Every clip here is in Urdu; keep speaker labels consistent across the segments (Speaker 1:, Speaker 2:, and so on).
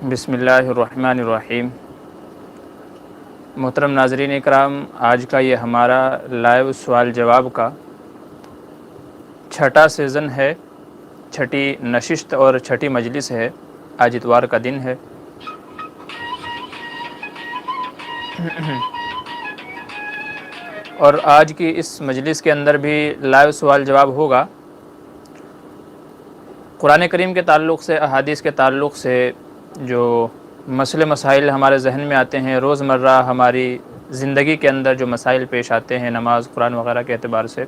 Speaker 1: بسم اللہ الرحمن الرحیم۔ محترم ناظرین اکرام، آج کا یہ ہمارا لائیو سوال جواب کا چھٹا سیزن ہے، چھٹی نشست اور چھٹی مجلس ہے۔ آج اتوار کا دن ہے۔ اور آج کی اس مجلس کے اندر بھی لائیو سوال جواب ہوگا۔ قرآن کریم کے تعلق سے، احادیث کے تعلق سے جو مسئلے مسائل ہمارے ذہن میں آتے ہیں، روزمرہ ہماری زندگی کے اندر جو مسائل پیش آتے ہیں نماز، قرآن وغیرہ کے اعتبار سے،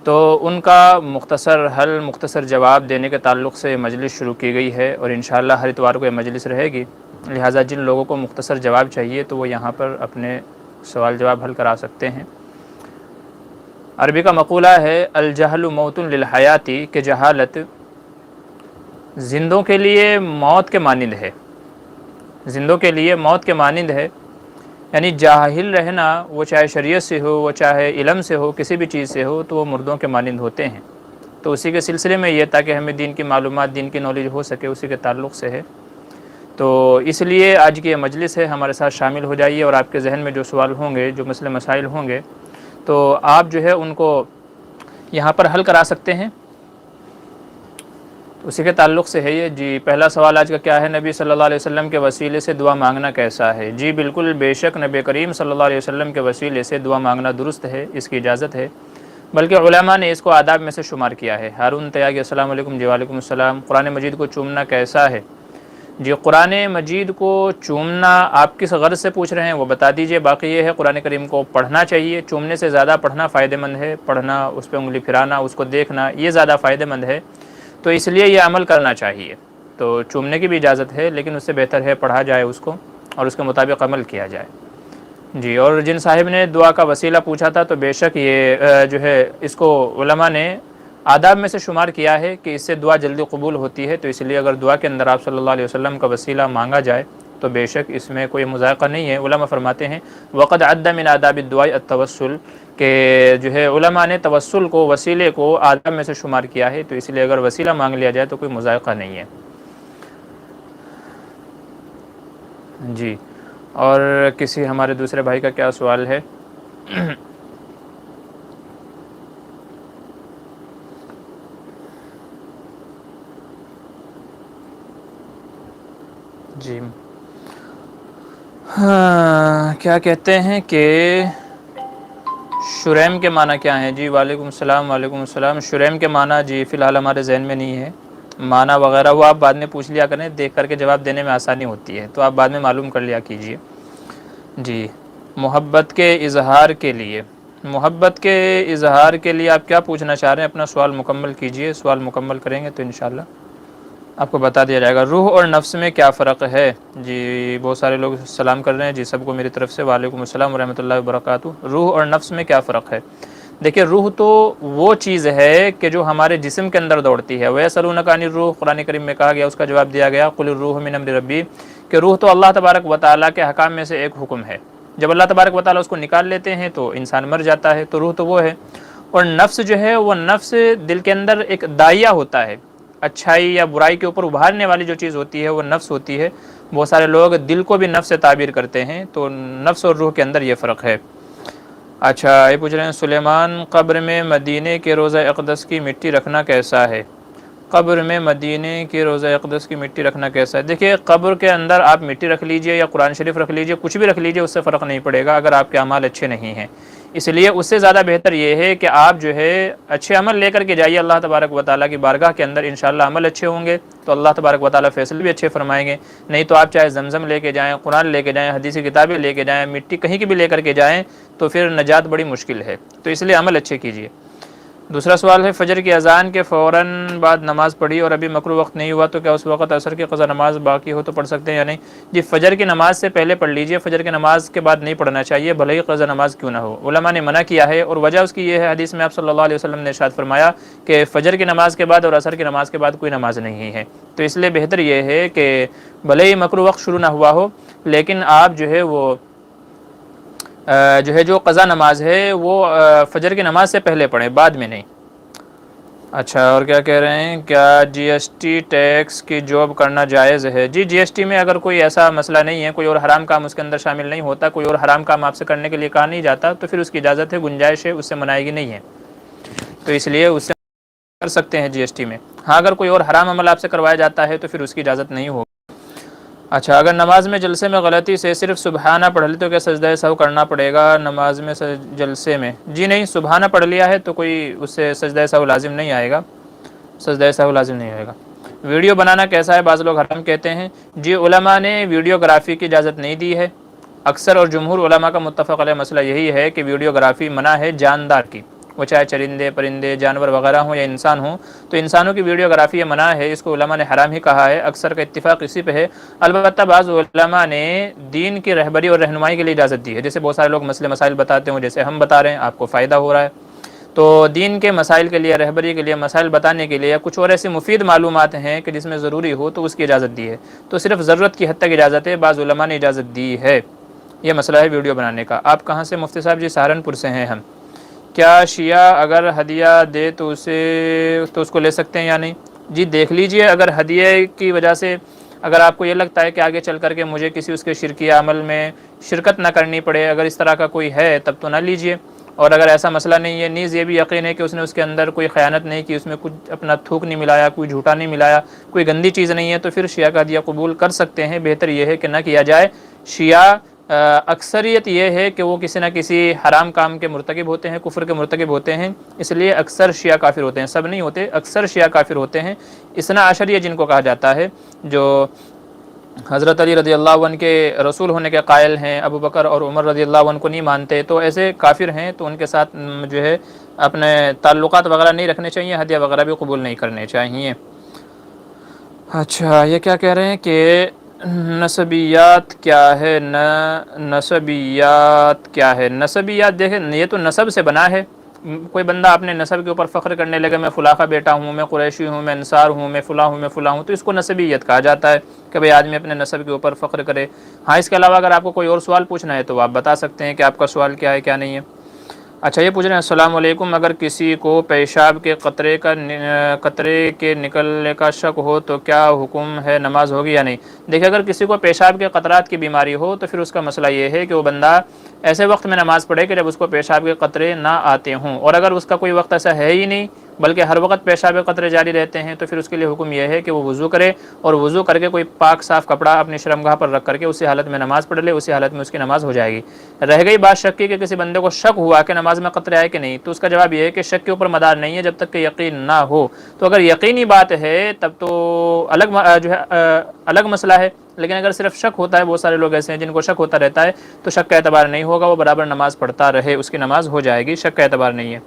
Speaker 1: تو ان کا مختصر حل، مختصر جواب دینے کے تعلق سے مجلس شروع کی گئی ہے، اور انشاءاللہ ہر اتوار کو یہ مجلس رہے گی۔ لہٰذا جن لوگوں کو مختصر جواب چاہیے تو وہ یہاں پر اپنے سوال جواب حل کرا سکتے ہیں۔ عربی کا مقولہ ہے الجہل موت للحیاتی، کہ جہالت زندوں کے لیے موت کے مانند ہے، زندوں کے لیے موت کے مانند ہے۔ یعنی جاہل رہنا، وہ چاہے شریعت سے ہو، وہ چاہے علم سے ہو، کسی بھی چیز سے ہو، تو وہ مردوں کے مانند ہوتے ہیں۔ تو اسی کے سلسلے میں یہ تاکہ ہمیں دین کی معلومات، دین کی نالج ہو سکے، اسی کے تعلق سے ہے۔ تو اس لیے آج کی یہ مجلس ہے، ہمارے ساتھ شامل ہو جائیے، اور آپ کے ذہن میں جو سوال ہوں گے، جو مسئلے مسائل ہوں گے، تو آپ جو ہے ان کو یہاں پر حل کرا سکتے ہیں۔ اسی کے تعلق سے ہے یہ۔ جی، پہلا سوال آج کا کیا ہے؟ نبی صلی اللہ علیہ وسلم کے وسیلے سے دعا مانگنا کیسا ہے؟ جی بالکل، بے شک نبی کریم صلی اللہ علیہ وسلم کے وسیلے سے دعا مانگنا درست ہے، اس کی اجازت ہے، بلکہ علماء نے اس کو آداب میں سے شمار کیا ہے۔ ہارون تیاگی السلام علیکم۔ جی وعلیکم السلام۔ قرآن مجید کو چومنا کیسا ہے؟ جی، قرآن مجید کو چومنا آپ کس غرض سے پوچھ رہے ہیں وہ بتا دیجئے۔ باقی یہ ہے قرآن کریم کو پڑھنا چاہیے، چومنے سے زیادہ پڑھنا فائدہ مند ہے۔ پڑھنا، اس پہ انگلی پھرانا، اس کو دیکھنا، یہ زیادہ فائدہ مند ہے، تو اس لیے یہ عمل کرنا چاہیے۔ تو چومنے کی بھی اجازت ہے، لیکن اس سے بہتر ہے پڑھا جائے اس کو، اور اس کے مطابق عمل کیا جائے۔ جی، اور جن صاحب نے دعا کا وسیلہ پوچھا تھا، تو بے شک یہ جو ہے اس کو علماء نے آداب میں سے شمار کیا ہے کہ اس سے دعا جلدی قبول ہوتی ہے، تو اس لیے اگر دعا کے اندر آپ صلی اللہ علیہ وسلم کا وسیلہ مانگا جائے تو بے شک اس میں کوئی مذائقہ نہیں ہے۔ علماء فرماتے ہیں وقد عد من آداب الدعاء التوسل، کہ جو ہے علماء نے توسل کو، وسیلے کو آداب میں سے شمار کیا ہے، تو اس لیے اگر وسیلہ مانگ لیا جائے تو کوئی مذائقہ نہیں ہے۔ جی، اور کسی ہمارے دوسرے بھائی کا کیا سوال ہے؟ جی ہاں، کیا کہتے ہیں کہ شریم کے معنی کیا ہیں؟ جی وعلیکم السلام، وعلیکم السلام۔ شریم کے معنی جی فی الحال ہمارے ذہن میں نہیں ہے، معنی وغیرہ وہ آپ بعد میں پوچھ لیا کریں، دیکھ کر کے جواب دینے میں آسانی ہوتی ہے، تو آپ بعد میں معلوم کر لیا کیجئے۔ جی، محبت کے اظہار کے لیے، محبت کے اظہار کے لیے آپ کیا پوچھنا چاہ رہے ہیں؟ اپنا سوال مکمل کیجئے، سوال مکمل کریں گے تو انشاءاللہ آپ کو بتا دیا جائے گا۔ روح اور نفس میں کیا فرق ہے؟ جی بہت سارے لوگ سلام کر رہے ہیں، جی سب کو میری طرف سے وعلیکم السلام ورحمۃ اللہ وبرکاتہ۔ روح اور نفس میں کیا فرق ہے؟ دیکھیے، روح تو وہ چیز ہے کہ جو ہمارے جسم کے اندر دوڑتی ہے۔ وَيَسْأَلُونَكَ عَنِ الرُّوحِ، قرآن کریم میں کہا گیا، اس کا جواب دیا گیا قُلِ الرُّوحُ مِنْ أَمْرِ رَبِّي، کہ روح تو اللہ تبارک و تعالیٰ کے احکام میں سے ایک حکم ہے۔ جب اللہ تبارک و تعالیٰ اس کو نکال لیتے ہیں تو انسان مر جاتا ہے، تو روح تو وہ ہے۔ اور نفس جو ہے، وہ نفس دل کے اندر ایک داعیہ ہوتا ہے، اچھائی یا برائی کے اوپر ابھارنے والی جو چیز ہوتی ہے وہ نفس ہوتی ہے۔ بہت سارے لوگ دل کو بھی نفس سے تعبیر کرتے ہیں، تو نفس اور روح کے اندر یہ فرق ہے۔ اچھا، یہ پوچھ رہے ہیں سلیمان قبر میں مدینہ کے روضہ اقدس کی مٹی رکھنا کیسا ہے؟ قبر میں مدینہ کی روضہ اقدس کی مٹی رکھنا کیسا ہے؟ دیکھیے، قبر کے اندر آپ مٹی رکھ لیجئے یا قرآن شریف رکھ لیجئے، کچھ بھی رکھ لیجئے، اس سے فرق نہیں پڑے گا اگر آپ کے اعمال اچھے نہیں ہیں۔ اس لیے اس سے زیادہ بہتر یہ ہے کہ آپ جو ہے اچھے عمل لے کر کے جائیے اللہ تبارک و تعالیٰ کی بارگاہ کے اندر، انشاءاللہ عمل اچھے ہوں گے تو اللہ تبارک و تعالیٰ فیصلے بھی اچھے فرمائیں گے۔ نہیں تو آپ چاہے زمزم لے کے جائیں، قرآن لے کے جائیں، حدیثی کتابیں لے کے جائیں، مٹی کہیں کی بھی لے کر کے جائیں، تو پھر نجات بڑی مشکل ہے، تو اس لیے عمل اچھے کیجیے۔ دوسرا سوال ہے فجر کی اذان کے فوراً بعد نماز پڑھی اور ابھی مکروہ وقت نہیں ہوا تو کیا اس وقت عصر کی قضا نماز باقی ہو تو پڑھ سکتے ہیں یا نہیں؟ جی، فجر کی نماز سے پہلے پڑھ لیجئے، فجر کی نماز کے بعد نہیں پڑھنا چاہیے، بھلے ہی قضا نماز کیوں نہ ہو۔ علماء نے منع کیا ہے، اور وجہ اس کی یہ ہے، حدیث میں آپ صلی اللہ علیہ وسلم نے ارشاد فرمایا کہ فجر کی نماز کے بعد اور عصر کی نماز کے بعد کوئی نماز نہیں ہے، تو اس لیے بہتر یہ ہے کہ بھلے ہی مکروہ وقت شروع نہ ہوا ہو، لیکن آپ جو ہے وہ جو قضا نماز ہے وہ فجر کی نماز سے پہلے پڑھیں، بعد میں نہیں۔ اچھا، اور کیا کہہ رہے ہیں، کیا جی ایس ٹی ٹیکس کی جاب کرنا جائز ہے؟ جی جی ایس ٹی میں اگر کوئی ایسا مسئلہ نہیں ہے، کوئی اور حرام کام اس کے اندر شامل نہیں ہوتا، کوئی اور حرام کام آپ سے کرنے کے لیے کہا نہیں جاتا، تو پھر اس کی اجازت ہے، گنجائش ہے، اس سے منائیگی نہیں ہے، تو اس لیے اس سے کر سکتے ہیں جی ایس ٹی میں۔ ہاں اگر کوئی اور حرام عمل آپ سے کروایا جاتا ہے تو پھر اس کی اجازت نہیں ہوگی۔ اچھا، اگر نماز میں جلسے میں غلطی سے صرف سبحانہ پڑھ لی تو کیا سجدہ سہو کرنا پڑے گا نماز میں جلسے میں؟ جی نہیں، سبحانہ پڑھ لیا ہے تو کوئی اس سے سجدہ سہو لازم نہیں آئے گا، سجدہ سہو لازم نہیں آئے گا۔ ویڈیو بنانا کیسا ہے؟ بعض لوگ حرام کہتے ہیں۔ جی علماء نے ویڈیوگرافی کی اجازت نہیں دی ہے، اکثر اور جمہور علماء کا متفق علیہ مسئلہ یہی ہے کہ ویڈیوگرافی منع ہے جاندار کی، وہ چاہے چرندے پرندے جانور وغیرہ ہوں یا انسان ہوں، تو انسانوں کی ویڈیوگرافی یہ منع ہے، اس کو علماء نے حرام ہی کہا ہے، اکثر کا اتفاق اسی پہ ہے۔ البتہ بعض علماء نے دین کی رہبری اور رہنمائی کے لیے اجازت دی ہے، جیسے بہت سارے لوگ مسئلے مسائل بتاتے ہوں، جیسے ہم بتا رہے ہیں، آپ کو فائدہ ہو رہا ہے، تو دین کے مسائل کے لیے، رہبری کے لیے، مسائل بتانے کے لیے، کچھ اور ایسی مفید معلومات ہیں کہ جس میں ضروری ہو تو اس کی اجازت دی ہے، تو صرف ضرورت کی حد تک اجازت ہے، بعض علماء نے اجازت دی ہے۔ یہ مسئلہ ہے ویڈیو بنانے کا۔ آپ کہاں سے مفتی صاحب؟ جی سہارنپور سے ہیں ہم۔ کیا شیعہ اگر ہدیہ دے تو اس کو لے سکتے ہیں یا نہیں؟ جی دیکھ لیجئے، اگر ہدیے کی وجہ سے اگر آپ کو یہ لگتا ہے کہ آگے چل کر کے مجھے کسی اس کے شرکی عمل میں شرکت نہ کرنی پڑے، اگر اس طرح کا کوئی ہے تب تو نہ لیجئے، اور اگر ایسا مسئلہ نہیں ہے، نیز یہ بھی یقین ہے کہ اس نے اس کے اندر کوئی خیانت نہیں کی، اس میں کچھ اپنا تھوک نہیں ملایا، کوئی جھوٹا نہیں ملایا، کوئی گندی چیز نہیں ہے، تو پھر شیعہ کا ہدیہ قبول کر سکتے ہیں۔ بہتر یہ ہے کہ نہ کیا جائے۔ شیعہ اکثریت یہ ہے کہ وہ کسی نہ کسی حرام کام کے مرتکب ہوتے ہیں، کفر کے مرتکب ہوتے ہیں، اس لیے اکثر شیعہ کافر ہوتے ہیں، سب نہیں ہوتے، اکثر شیعہ کافر ہوتے ہیں۔ اثنا عشریہ جن کو کہا جاتا ہے، جو حضرت علی رضی اللہ عنہ کے رسول ہونے کے قائل ہیں، ابو بکر اور عمر رضی اللہ عنہ کو نہیں مانتے، تو ایسے کافر ہیں، تو ان کے ساتھ جو ہے اپنے تعلقات وغیرہ نہیں رکھنے چاہیے، ہدیہ وغیرہ بھی قبول نہیں کرنے چاہیے۔ اچھا، یہ کیا کہہ رہے ہیں کہ نسبیات کیا ہے؟ نسبیات کیا ہے؟ نسبیات دیکھیں، یہ تو نسب سے بنا ہے، کوئی بندہ اپنے نسب کے اوپر فخر کرنے لگے، میں فلاں کا بیٹا ہوں، میں قریشی ہوں، میں انصار ہوں، میں فلاں ہوں، میں فلاں ہوں، تو اس کو نسبیت کہا جاتا ہے کہ بھئی آدمی اپنے نسب کے اوپر فخر کرے۔ ہاں اس کے علاوہ اگر آپ کو کوئی اور سوال پوچھنا ہے تو آپ بتا سکتے ہیں کہ آپ کا سوال کیا ہے، کیا نہیں ہے۔ اچھا، یہ پوچھ رہے ہیں السلام علیکم، اگر کسی کو پیشاب کے قطرے کے نکلنے کا شک ہو تو کیا حکم ہے، نماز ہوگی یا نہیں؟ دیکھیں، اگر کسی کو پیشاب کے قطرات کی بیماری ہو تو پھر اس کا مسئلہ یہ ہے کہ وہ بندہ ایسے وقت میں نماز پڑھے کہ جب اس کو پیشاب کے قطرے نہ آتے ہوں، اور اگر اس کا کوئی وقت ایسا ہے ہی نہیں بلکہ ہر وقت پیشاب کے قطرے جاری رہتے ہیں، تو پھر اس کے لیے حکم یہ ہے کہ وہ وضو کرے، اور وضو کر کے کوئی پاک صاف کپڑا اپنی شرمگاہ پر رکھ کر کے اسی حالت میں نماز پڑھ لے، اسی حالت میں اس کی نماز ہو جائے گی۔ رہ گئی بات شک کی کہ کسی بندے کو شک ہوا کہ نماز میں قطرے آئے کہ نہیں، تو اس کا جواب یہ ہے کہ شک کے اوپر مدار نہیں ہے جب تک کہ یقین نہ ہو، تو اگر یقینی بات ہے تب تو الگ مسئلہ ہے، لیکن اگر صرف شک ہوتا ہے، بہت سارے لوگ ایسے ہیں جن کو شک ہوتا رہتا ہے، تو شک کا اعتبار نہیں ہوگا، وہ برابر نماز پڑھتا رہے، اس کی نماز ہو جائے گی، شک کا اعتبار نہیں ہے۔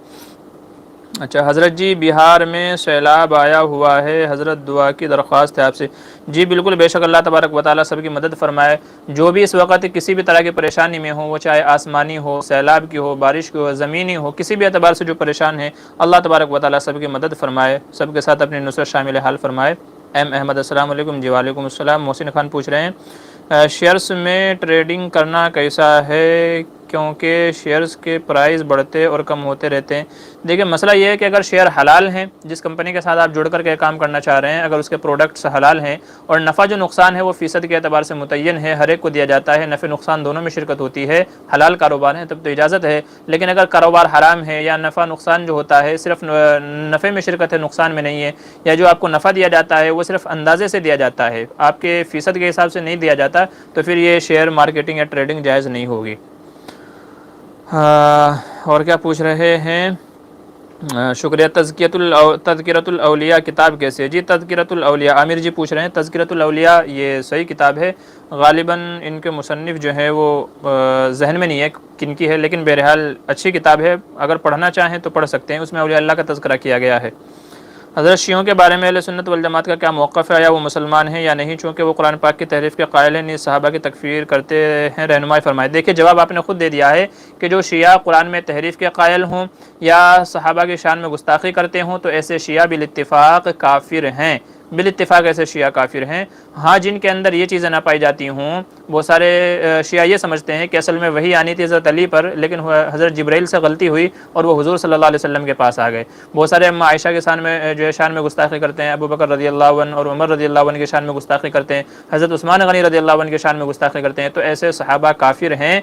Speaker 1: اچھا حضرت جی، بہار میں سیلاب آیا ہوا ہے، حضرت دعا کی درخواست ہے آپ سے۔ جی بالکل، بے شک اللہ تبارک و تعالیٰ سب کی مدد فرمائے۔ جو بھی اس وقت کسی بھی طرح کی پریشانی میں ہو، وہ چاہے آسمانی ہو، سیلاب کی ہو، بارش کی ہو، زمینی ہو، کسی بھی اعتبار سے جو پریشان ہے، اللہ تبارک و تعالیٰ سب کی مدد فرمائے، سب کے ساتھ اپنی نصرت شامل حال فرمائے۔ ایم احمد السلام علیکم۔ جی وعلیکم السلام۔ محسن خان پوچھ رہے ہیں شیئرز میں ٹریڈنگ کرنا کیسا ہے، کیونکہ شیئرز کے پرائز بڑھتے اور کم ہوتے رہتے ہیں؟ دیکھیں مسئلہ یہ ہے کہ اگر شیئر حلال ہیں، جس کمپنی کے ساتھ آپ جڑ کر کے کام کرنا چاہ رہے ہیں، اگر اس کے پروڈکٹس حلال ہیں اور نفع جو نقصان ہے وہ فیصد کے اعتبار سے متعین ہے، ہر ایک کو دیا جاتا ہے، نفع نقصان دونوں میں شرکت ہوتی ہے، حلال کاروبار ہے، تب تو اجازت ہے۔ لیکن اگر کاروبار حرام ہے یا نفع نقصان جو ہوتا ہے صرف نفع میں شرکت ہے، نقصان میں نہیں ہے، یا جو آپ کو نفع دیا جاتا ہے وہ صرف اندازے سے دیا جاتا ہے، آپ کے فیصد کے حساب سے نہیں دیا جاتا، تو پھر یہ شیئر مارکیٹنگ یا ٹریڈنگ جائز نہیں ہوگی۔ اور کیا پوچھ رہے ہیں؟ شکریہ۔ تذکرۃ الاولیاء کتاب کیسے ہے؟ جی تذکرۃ الاولیاء عامر جی پوچھ رہے ہیں، تذکرۃ الاولیاء یہ صحیح کتاب ہے، غالباً ان کے مصنف جو ہے وہ ذہن میں نہیں ہے کن کی ہے، لیکن بہرحال اچھی کتاب ہے، اگر پڑھنا چاہیں تو پڑھ سکتے ہیں، اس میں اولیاء اللہ کا تذکرہ کیا گیا ہے۔ حضرت شیعوں کے بارے میں اہل سنت والجماعت کا کیا موقف ہے، یا وہ مسلمان ہیں یا نہیں، چونکہ وہ قرآن پاک کی تحریف کے قائل ہیں، نیز صحابہ کی تکفیر کرتے ہیں، رہنمائی فرمائے۔ دیکھیں جواب آپ نے خود دے دیا ہے کہ جو شیعہ قرآن میں تحریف کے قائل ہوں یا صحابہ کی شان میں گستاخی کرتے ہوں تو ایسے شیعہ بالاتفاق کافر ہیں، بالاتفاق ایسے شیعہ کافر ہیں۔ ہاں جن کے اندر یہ چیزیں نہ پائی جاتی ہوں، وہ سارے شیعہ یہ سمجھتے ہیں کہ اصل میں وہی آنی تھی حضرت علی پر، لیکن حضرت جبرائیل سے غلطی ہوئی اور وہ حضور صلی اللہ علیہ وسلم کے پاس آ گئے۔ بہت سارے اما عائشہ کے شان میں جو ہے شان میں گستاخی کرتے ہیں، ابو بکر رضی اللہ عنہ اور عمر رضی اللہ عنہ کے شان میں گستاخی کرتے ہیں، حضرت عثمان غنی رضی اللہ عنہ کے شان میں گستاخی کرتے ہیں۔ تو ایسے صحابہ کافر ہیں،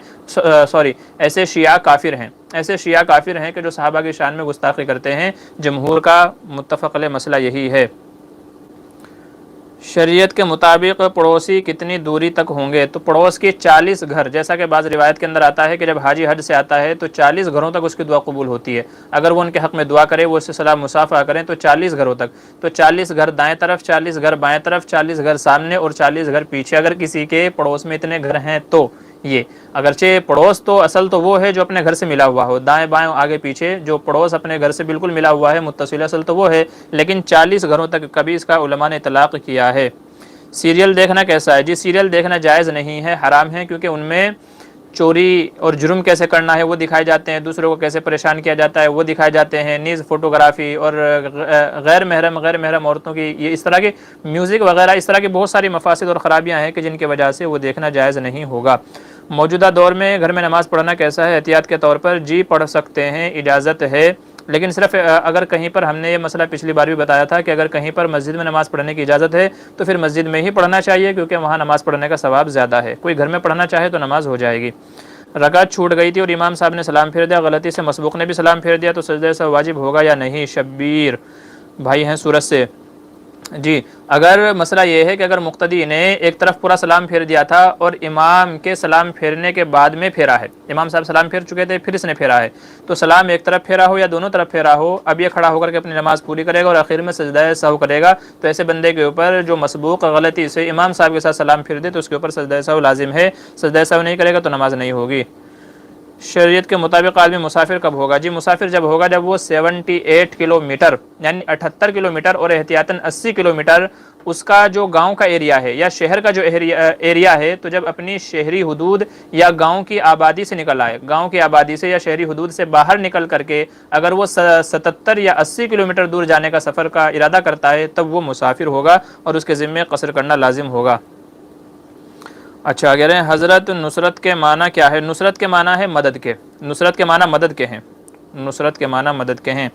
Speaker 1: ایسے شیعہ کافر ہیں، ایسے شیعہ کافر ہیں کہ جو صحابہ کی شان میں گستاخی کرتے ہیں۔ جمہور کا متفق علیہ مسئلہ یہی ہے۔ شریعت کے مطابق پڑوسی کتنی دوری تک ہوں گے؟ تو پڑوس کی 40 گھر، جیسا کہ بعض روایت کے اندر آتا ہے کہ جب حاجی حج سے آتا ہے تو 40 گھروں تک اس کی دعا قبول ہوتی ہے۔ اگر وہ ان کے حق میں دعا کرے، وہ اس سے سلام مصافحہ کریں تو 40 گھروں تک، تو 40 گھر دائیں طرف، 40 گھر بائیں طرف، 40 گھر سامنے اور 40 گھر پیچھے۔ اگر کسی کے پڑوس میں اتنے گھر ہیں تو یہ اگرچہ پڑوس تو اصل تو وہ ہے جو اپنے گھر سے ملا ہوا ہو، دائیں بائیں آگے پیچھے جو پڑوس اپنے گھر سے بالکل ملا ہوا ہے، متصل اصل تو وہ ہے، لیکن 40 گھروں تک کبھی اس کا علماء نے اطلاق کیا ہے۔ سیریل دیکھنا کیسا ہے؟ جی سیریل دیکھنا جائز نہیں ہے، حرام ہے، کیونکہ ان میں چوری اور جرم کیسے کرنا ہے وہ دکھائے جاتے ہیں، دوسروں کو کیسے پریشان کیا جاتا ہے وہ دکھائے جاتے ہیں، نیز فوٹوگرافی اور غیر محرم عورتوں کی یہ اس طرح کی میوزک وغیرہ، اس طرح کی بہت ساری مفاسد اور خرابیاں ہیں کہ جن کی وجہ سے وہ دیکھنا جائز نہیں ہوگا۔ موجودہ دور میں گھر میں نماز پڑھنا کیسا ہے احتیاط کے طور پر؟ جی پڑھ سکتے ہیں، اجازت ہے، لیکن صرف اگر کہیں پر، ہم نے یہ مسئلہ پچھلی بار بھی بتایا تھا کہ اگر کہیں پر مسجد میں نماز پڑھنے کی اجازت ہے تو پھر مسجد میں ہی پڑھنا چاہیے، کیونکہ وہاں نماز پڑھنے کا ثواب زیادہ ہے۔ کوئی گھر میں پڑھنا چاہے تو نماز ہو جائے گی۔ رکعت چھوٹ گئی تھی اور امام صاحب نے سلام پھیر دیا، غلطی سے مسبوق نے بھی سلام پھیر دیا، تو سجدہ سہو واجب ہوگا یا نہیں؟ شبیر بھائی ہیں سورت سے۔ جی اگر مسئلہ یہ ہے کہ اگر مقتدی نے ایک طرف پورا سلام پھیر دیا تھا اور امام کے سلام پھیرنے کے بعد میں پھیرا ہے، امام صاحب سلام پھیر چکے تھے پھر اس نے پھیرا ہے، تو سلام ایک طرف پھیرا ہو یا دونوں طرف پھیرا ہو، اب یہ کھڑا ہو کر کے اپنی نماز پوری کرے گا اور آخر میں سجدہ سہو کرے گا۔ تو ایسے بندے کے اوپر جو مسبوق غلطی سے امام صاحب کے ساتھ سلام پھیر دے تو اس کے اوپر سجدہ سہو لازم ہے، سجدہ سہو نہیں کرے گا تو نماز نہیں ہوگی۔ شریعت کے مطابق آدمی مسافر کب ہوگا؟ جی مسافر جب ہوگا جب وہ 78 کلومیٹر یعنی 78 کلومیٹر اور احتیاطاً 80 کلومیٹر اس کا جو گاؤں کا ایریا ہے یا شہر کا جو ایریا ہے، تو جب اپنی شہری حدود یا گاؤں کی آبادی سے نکل آئے، گاؤں کی آبادی سے یا شہری حدود سے باہر نکل کر کے اگر وہ 77 یا 80 کلومیٹر دور جانے کا سفر کا ارادہ کرتا ہے تب وہ مسافر ہوگا اور اس کے ذمے قصر کرنا لازم ہوگا۔ اچھا کہہ رہے ہیں حضرت نصرت کے معنی کیا ہے؟ نصرت کے معنی ہے مدد کے، نصرت کے معنی مدد کے ہیں، نصرت کے معنی مدد کے ہیں۔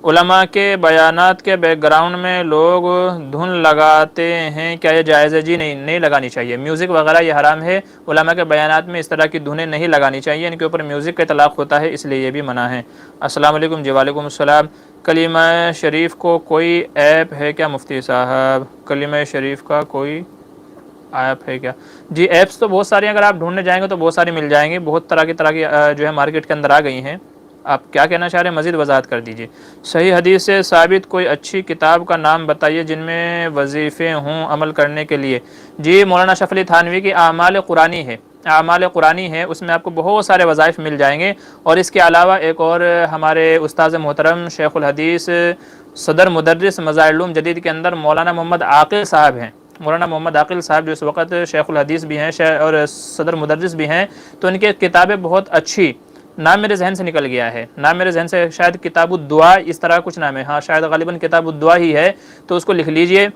Speaker 1: علماء کے بیانات کے بیک گراؤنڈ میں لوگ دھن لگاتے ہیں، کیا یہ جائز ہے؟ جی نہیں لگانی چاہیے، میوزک وغیرہ یہ حرام ہے، علماء کے بیانات میں اس طرح کی دھنیں نہیں لگانی چاہیے، ان کے اوپر میوزک کا اطلاق ہوتا ہے، اس لیے یہ بھی منع ہے۔ السلام علیکم۔ جی وعلیکم السلام۔ کلمہ شریف کو کوئی ایپ ہے کیا مفتی صاحب؟ کلمہ شریف کا کوئی ایپ ہے کیا؟ جی ایپس تو بہت ساری ہیں، اگر آپ ڈھونڈنے جائیں گے تو بہت ساری مل جائیں گی، بہت طرح کی جو ہے مارکیٹ کے اندر آ گئی ہیں۔ آپ کیا کہنا چاہ رہے ہیں؟ مزید وضاحت کر دیجیے۔ صحیح حدیث سے ثابت کوئی اچھی کتاب کا نام بتائیے جن میں وظیفے ہوں عمل کرنے کے لیے۔ جی مولانا اشرف علی تھانوی کی اعمال قرآنی ہے، اعمال قرآنی ہے، اس میں آپ کو بہت سارے وظائف مل جائیں گے، اور اس کے علاوہ ایک اور ہمارے استاذ محترم شیخ الحدیث صدر مدرس مظاہر العلوم جدید کے اندر مولانا محمد عاقل صاحب ہیں، مولانا محمد عاقل صاحب جو اس وقت شیخ الحدیث بھی ہیں اور صدر مدرس بھی ہیں، تو ان کی کتابیں بہت اچھی، نام میرے ذہن سے نکل گیا ہے، نام میرے ذہن سے شاید کتاب الدعا اس طرح کچھ نام ہے، ہاں شاید غالباً کتاب الدعا ہی ہے، تو اس کو لکھ لیجئے۔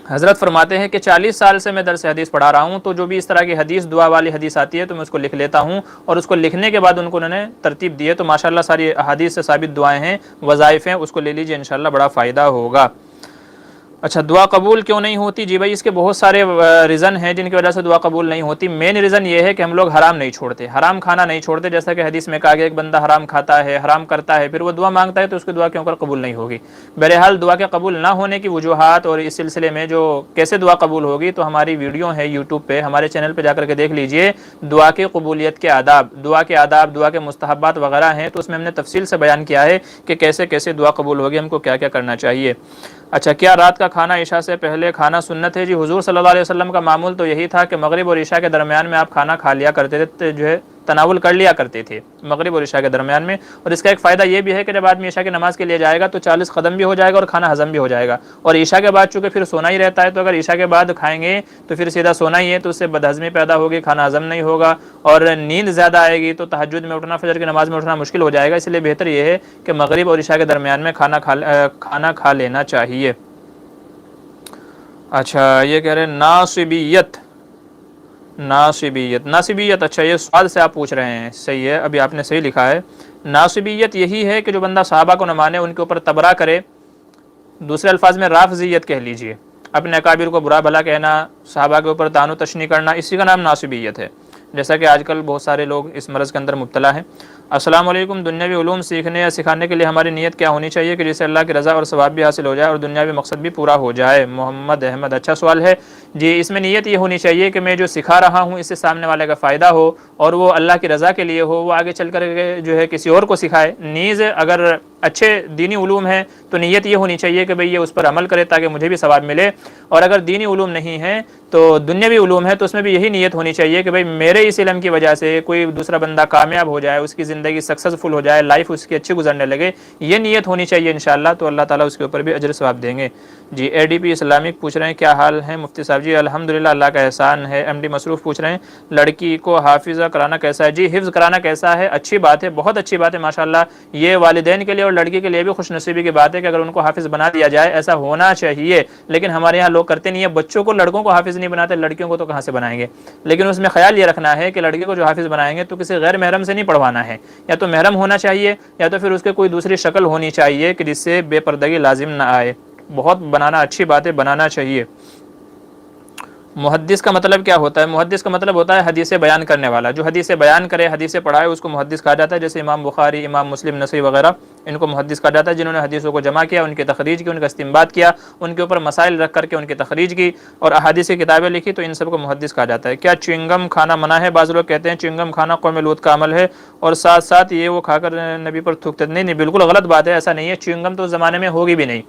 Speaker 1: حضرت فرماتے ہیں کہ 40 سال سے میں درس حدیث پڑھا رہا ہوں، تو جو بھی اس طرح کی حدیث دعا والی حدیث آتی ہے تو میں اس کو لکھ لیتا ہوں، اور اس کو لکھنے کے بعد ان کو انہوں نے ترتیب دی ہے، تو ماشاءاللہ ساری احادیث سے ثابت دعائیں ہیں، وظائف ہیں، اس کو لے لیجئے انشاءاللہ بڑا فائدہ ہوگا۔ اچھا دعا قبول کیوں نہیں ہوتی؟ جی بھائی اس کے بہت سارے ریزن ہیں جن کی وجہ سے دعا قبول نہیں ہوتی۔ مین ریزن یہ ہے کہ ہم لوگ حرام نہیں چھوڑتے، حرام کھانا نہیں چھوڑتے، جیسا کہ حدیث میں کہا گیا ایک بندہ حرام کھاتا ہے، حرام کرتا ہے، پھر وہ دعا مانگتا ہے تو اس کی دعا کیوں کر قبول نہیں ہوگی؟ بہرحال دعا کے قبول نہ ہونے کی وجوہات اور اس سلسلے میں جو کیسے دعا قبول ہوگی، تو ہماری ویڈیو ہے یوٹیوب پہ، ہمارے چینل پہ جا کر کے دیکھ لیجئے، دعا کی قبولیت کے آداب، دعا کے مستحبات وغیرہ ہیں، تو اس میں ہم نے تفصیل سے بیان کیا ہے کہ کیسے کیسے دعا قبول ہوگی، ہم کو کیا کیا کرنا چاہیے۔ اچھا کیا رات کا کھانا عشاء سے پہلے کھانا سنت ہے؟ جی حضور صلی اللہ علیہ وسلم کا معمول تو یہی تھا کہ مغرب اور عشاء کے درمیان میں آپ کھانا کھا لیا کرتے تھے، جو ہے تناول کر لیا کرتے تھے مغرب اور عشاء کے درمیان میں، اور اس کا ایک فائدہ یہ بھی ہے کہ جب آدمی عشاء کی نماز کے لیے جائے گا تو 40 قدم بھی ہو جائے گا اور کھانا ہضم بھی ہو جائے گا، اور عشاء کے بعد چونکہ پھر سونا ہی رہتا ہے، تو اگر عشاء کے بعد کھائیں گے تو پھر سیدھا سونا ہی ہے، تو اس سے بدہضمی پیدا ہوگی، کھانا ہضم نہیں ہوگا اور نیند زیادہ آئے گی، تو تہجد میں اٹھنا، فجر کی نماز میں اٹھنا مشکل ہو جائے گا، اس لیے بہتر یہ ہے کہ مغرب اور عشاء کے درمیان میں کھانا کھا لینا چاہیے۔ اچھا یہ کہہ رہے ہیں ناصبیت، ناصبیت، ناصبیت، اچھا یہ سوال سے آپ پوچھ رہے ہیں، صحیح ہے، ابھی آپ نے صحیح لکھا ہے۔ ناصبیت یہی ہے کہ جو بندہ صحابہ کو نہ مانے، ان کے اوپر تبرہ کرے، دوسرے الفاظ میں رافضیت کہہ لیجئے، اپنے اکابر کو برا بھلا کہنا، صحابہ کے اوپر طعن و تشنیع کرنا، اسی کا نام ناصبیت ہے، جیسا کہ آج کل بہت سارے لوگ اس مرض کے اندر مبتلا ہیں۔ السلام علیکم، دنیاوی علوم سیکھنے یا سکھانے کے لیے ہماری نیت کیا ہونی چاہیے کہ جس سے اللہ کی رضا اور ثواب بھی حاصل ہو جائے اور دنیاوی مقصد بھی پورا ہو جائے؟ محمد احمد، اچھا سوال ہے جی۔ اس میں نیت یہ ہونی چاہیے کہ میں جو سکھا رہا ہوں اس سے سامنے والے کا فائدہ ہو اور وہ اللہ کی رضا کے لیے ہو، وہ آگے چل کر کے جو ہے کسی اور کو سکھائے۔ نیز اگر اچھے دینی علوم ہیں تو نیت یہ ہونی چاہیے کہ بھئی یہ اس پر عمل کرے تاکہ مجھے بھی ثواب ملے، اور اگر دینی علوم نہیں ہے تو دنیاوی علوم ہے تو اس میں بھی یہی نیت ہونی چاہیے کہ بھئی میرے اس علم کی وجہ سے کوئی دوسرا بندہ کامیاب ہو جائے، اس کی زندگی سکسیزفل ہو جائے، لائف اس کی اچھی گزرنے لگے، یہ نیت ہونی چاہیے انشاءاللہ، تو اللہ تعالیٰ اس کے اوپر بھی اجر ثواب دیں گے جی۔ اے ڈی پی اسلامک پوچھ رہے ہیں کیا حال ہے مفتی صاحب؟ جی الحمدللہ، اللہ کا احسان ہے۔ ایم ڈی مصروف پوچھ رہے ہیں لڑکی کو حافظہ کرانا کیسا ہے؟ جی حفظ کرانا کیسا ہے؟ اچھی بات ہے، بہت اچھی بات ہے ماشاءاللہ، یہ والدین کے لیے اور لڑکی کے لیے بھی خوش نصیبی کی بات ہے کہ اگر ان کو حافظ بنا دیا جائے، ایسا ہونا چاہیے، لیکن ہمارے یہاں لوگ کرتے نہیں ہیں، بچوں کو لڑکوں کو حافظ نہیں بناتے، لڑکیوں کو تو کہاں سے بنائیں گے؟ لیکن اس میں خیال یہ رکھنا ہے کہ لڑکی کو جو حافظ بنائیں گے تو کسی غیر محرم سے نہیں پڑھوانا ہے، یا تو محرم ہونا چاہیے یا تو پھر اس کے کوئی دوسری شکل ہونی چاہیے کہ جس سے بے پردگی لازم نہ آئے۔ بہت بنانا اچھی بات ہے، بنانا چاہیے۔ محدث کا مطلب کیا ہوتا ہے؟ محدث کا مطلب ہوتا ہے حدیث بیان کرنے والا، جو حدیث بیان کرے، حدیث پڑھائے، اس کو محدث کہا جاتا ہے، جیسے امام بخاری، امام مسلم، نسائی وغیرہ، ان کو محدث کہا جاتا ہے، جنہوں نے حدیثوں کو جمع کیا، ان کی تخریج کی، ان کا استنباط کیا، ان کے اوپر مسائل رکھ کر کے ان کی تخریج کی اور احادیث کی کتابیں لکھی، تو ان سب کو محدث کہا جاتا ہے۔ کیا چوئنگم کھانا منع ہے؟ بعض لوگ کہتے ہیں چوئنگم کھانا قوم لوط کا عمل ہے اور ساتھ ساتھ یہ وہ کھا کر نبی پر تھوکتے، نہیں، بالکل غلط بات ہے، ایسا نہیں ہے، چوئنگم تو اس زمانے میں ہوگی بھی نہیں۔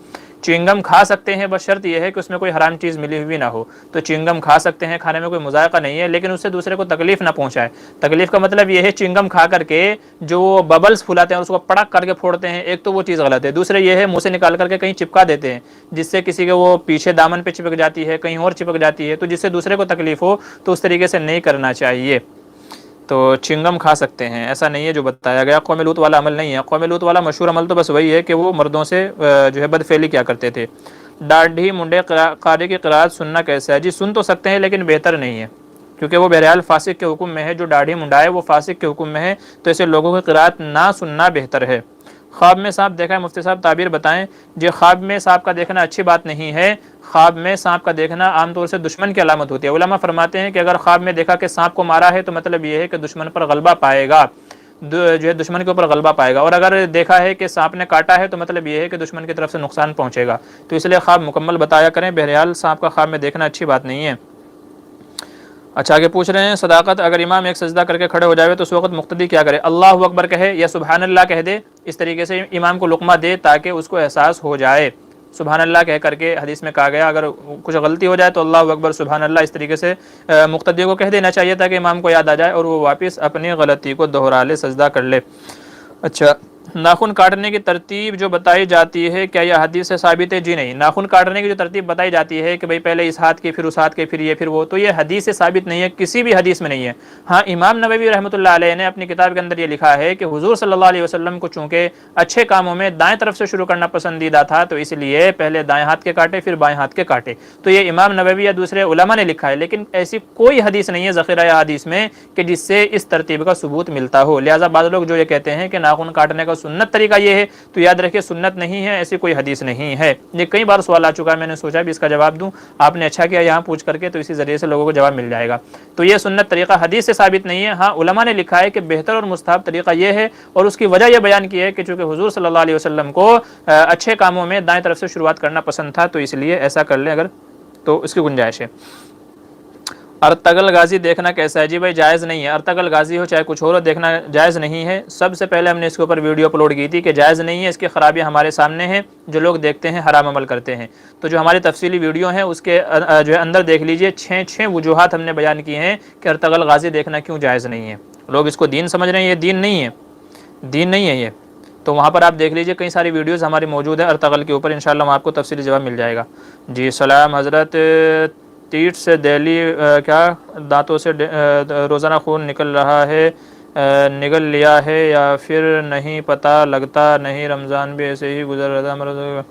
Speaker 1: چوئنگم کھا سکتے ہیں، بس شرط یہ ہے کہ اس میں کوئی حرام چیز ملی ہوئی نہ ہو، تو چوئنگم کھا سکتے ہیں، کھانے میں کوئی مذائقہ نہیں ہے، لیکن اس سے دوسرے کو تکلیف نہ پہنچائے۔ تکلیف کا مطلب یہ ہے چوئنگم کھا کر کے جو ببلز پھلاتے ہیں اس کو پڑک کر کے پھوڑتے ہیں، ایک تو وہ چیز غلط ہے، دوسرے یہ ہے منہ سے نکال کر کے کہیں چپکا دیتے ہیں جس سے کسی کے وہ پیچھے دامن پہ چپک جاتی ہے، کہیں اور چپک جاتی ہے، تو جس سے دوسرے کو تکلیف ہو، تو اس طریقے سے نہیں کرنا چاہیے۔ تو چنگم کھا سکتے ہیں، ایسا نہیں ہے جو بتایا گیا، قوم لوط والا عمل نہیں ہے۔ قوم لوط والا مشہور عمل تو بس وہی ہے کہ وہ مردوں سے جو ہے بدفعلی کیا کرتے تھے۔ داڑھی منڈے قاری کی قرات سننا کیسا ہے؟ جی سن تو سکتے ہیں لیکن بہتر نہیں ہے، کیونکہ وہ بہرحال فاسق کے حکم میں ہے، جو داڑھی منڈائے وہ فاسق کے حکم میں ہے، تو ایسے لوگوں کی قرات نہ سننا بہتر ہے۔ خواب میں سانپ دیکھا ہے مفتی صاحب، تعبیر بتائیں۔ جی خواب میں سانپ کا دیکھنا اچھی بات نہیں ہے، خواب میں سانپ کا دیکھنا عام طور سے دشمن کی علامت ہوتی ہے۔ علماء فرماتے ہیں کہ اگر خواب میں دیکھا کہ سانپ کو مارا ہے تو مطلب یہ ہے کہ دشمن پر غلبہ پائے گا، جو ہے دشمن کے اوپر غلبہ پائے گا، اور اگر دیکھا ہے کہ سانپ نے کاٹا ہے تو مطلب یہ ہے کہ دشمن کی طرف سے نقصان پہنچے گا، تو اس لیے خواب مکمل بتایا کریں، بہرحال سانپ کا خواب میں دیکھنا اچھی بات نہیں ہے۔ اچھا آگے پوچھ رہے ہیں صداقت، اگر امام ایک سجدہ کر کے کھڑے ہو جائے تو اس وقت مقتدی کیا کرے؟ اللہ اکبر کہے یا سبحان اللہ کہہ دے، اس طریقے سے امام کو لقمہ دے تاکہ اس کو احساس ہو جائے۔ سبحان اللہ کہہ کر کے حدیث میں کہا گیا اگر کچھ غلطی ہو جائے تو اللہ اکبر سبحان اللہ اس طریقے سے مقتدی کو کہہ دینا چاہیے تاکہ امام کو یاد آ جائے اور وہ واپس اپنی غلطی کو دوہرا لے، سجدہ کر لے۔ اچھا ناخن کاٹنے کی ترتیب جو بتائی جاتی ہے کیا یہ حدیث سے ثابت ہے؟ جی نہیں، ناخن کاٹنے کی جو ترتیب بتائی جاتی ہے کہ بھئی پہلے اس ہاتھ کی پھر اس ہاتھ کے پھر یہ پھر وہ، تو یہ حدیث سے ثابت نہیں ہے، کسی بھی حدیث میں نہیں ہے۔ ہاں امام نووی رحمۃ اللہ علیہ نے اپنی کتاب کے اندر یہ لکھا ہے کہ حضور صلی اللہ علیہ وسلم کو چونکہ اچھے کاموں میں دائیں طرف سے شروع کرنا پسندیدہ تھا تو اس لیے پہلے دائیں ہاتھ کے کاٹے پھر بائیں ہاتھ کے کاٹے، تو یہ امام نووی یا دوسرے علماء نے لکھا ہے، لیکن ایسی کوئی حدیث نہیں ہے ذخیرہ حدیث میں کہ جس سے اس ترتیب کا ثبوت ملتا ہو۔ لہٰذا بعض لوگ جو یہ کہتے ہیں کہ ناخن کاٹنے کا سنت طریقہ یہ ہے، تو یاد رکھیں سنت نہیں ہے، ایسی کوئی حدیث نہیں ہے۔ یہ کئی بار سوال آ چکا ہے، میں نے سوچا بھی اس کا جواب دوں، آپ نے اچھا کیا یہاں پوچھ کر کے، تو اسی ذریعے سے لوگوں کو جواب مل جائے گا۔ تو یہ سنت طریقہ حدیث سے ثابت نہیں ہے، ہاں علماء نے لکھا ہے کہ بہتر اور مستحب طریقہ یہ ہے، اور اس کی وجہ یہ بیان کی ہے کہ چونکہ حضور صلی اللہ علیہ وسلم کو اچھے کاموں میں دائیں طرف سے شروعات کرنا پسند تھا، تو اس لیے ایسا کر لیں اگر تو اس کی گنجائش ہے۔ ارطغرل غازی دیکھنا کیسا ہے؟ جی بھائی جائز نہیں ہے، ارطغرل غازی ہو چاہے کچھ اور ہو، دیکھنا جائز نہیں ہے۔ سب سے پہلے ہم نے اس کے اوپر ویڈیو اپلوڈ کی تھی کہ جائز نہیں ہے، اس کی خرابی ہمارے سامنے ہیں، جو لوگ دیکھتے ہیں حرام عمل کرتے ہیں، تو جو ہماری تفصیلی ویڈیو ہیں اس کے جو ہے اندر دیکھ لیجئے، 6 وجوہات ہم نے بیان کی ہیں کہ ارطغرل غازی دیکھنا کیوں جائز نہیں ہے۔ لوگ اس کو دین سمجھ رہے ہیں، یہ دین نہیں ہے، دین نہیں ہے یہ، تو وہاں پر آپ دیکھ لیجئے، کئی ساری ویڈیوز ہماری موجود ہیں ارطغرل کے اوپر، انشاءاللہ وہاں آپ کو تفصیلی جواب مل جائے گا۔ جی سلام حضرت، تیٹ سے دہلی کیا دانتوں سے روزانہ خون نکل رہا ہے، نگل لیا ہے یا پھر نہیں پتہ لگتا نہیں، رمضان بھی ایسے ہی گزر رہا ہے۔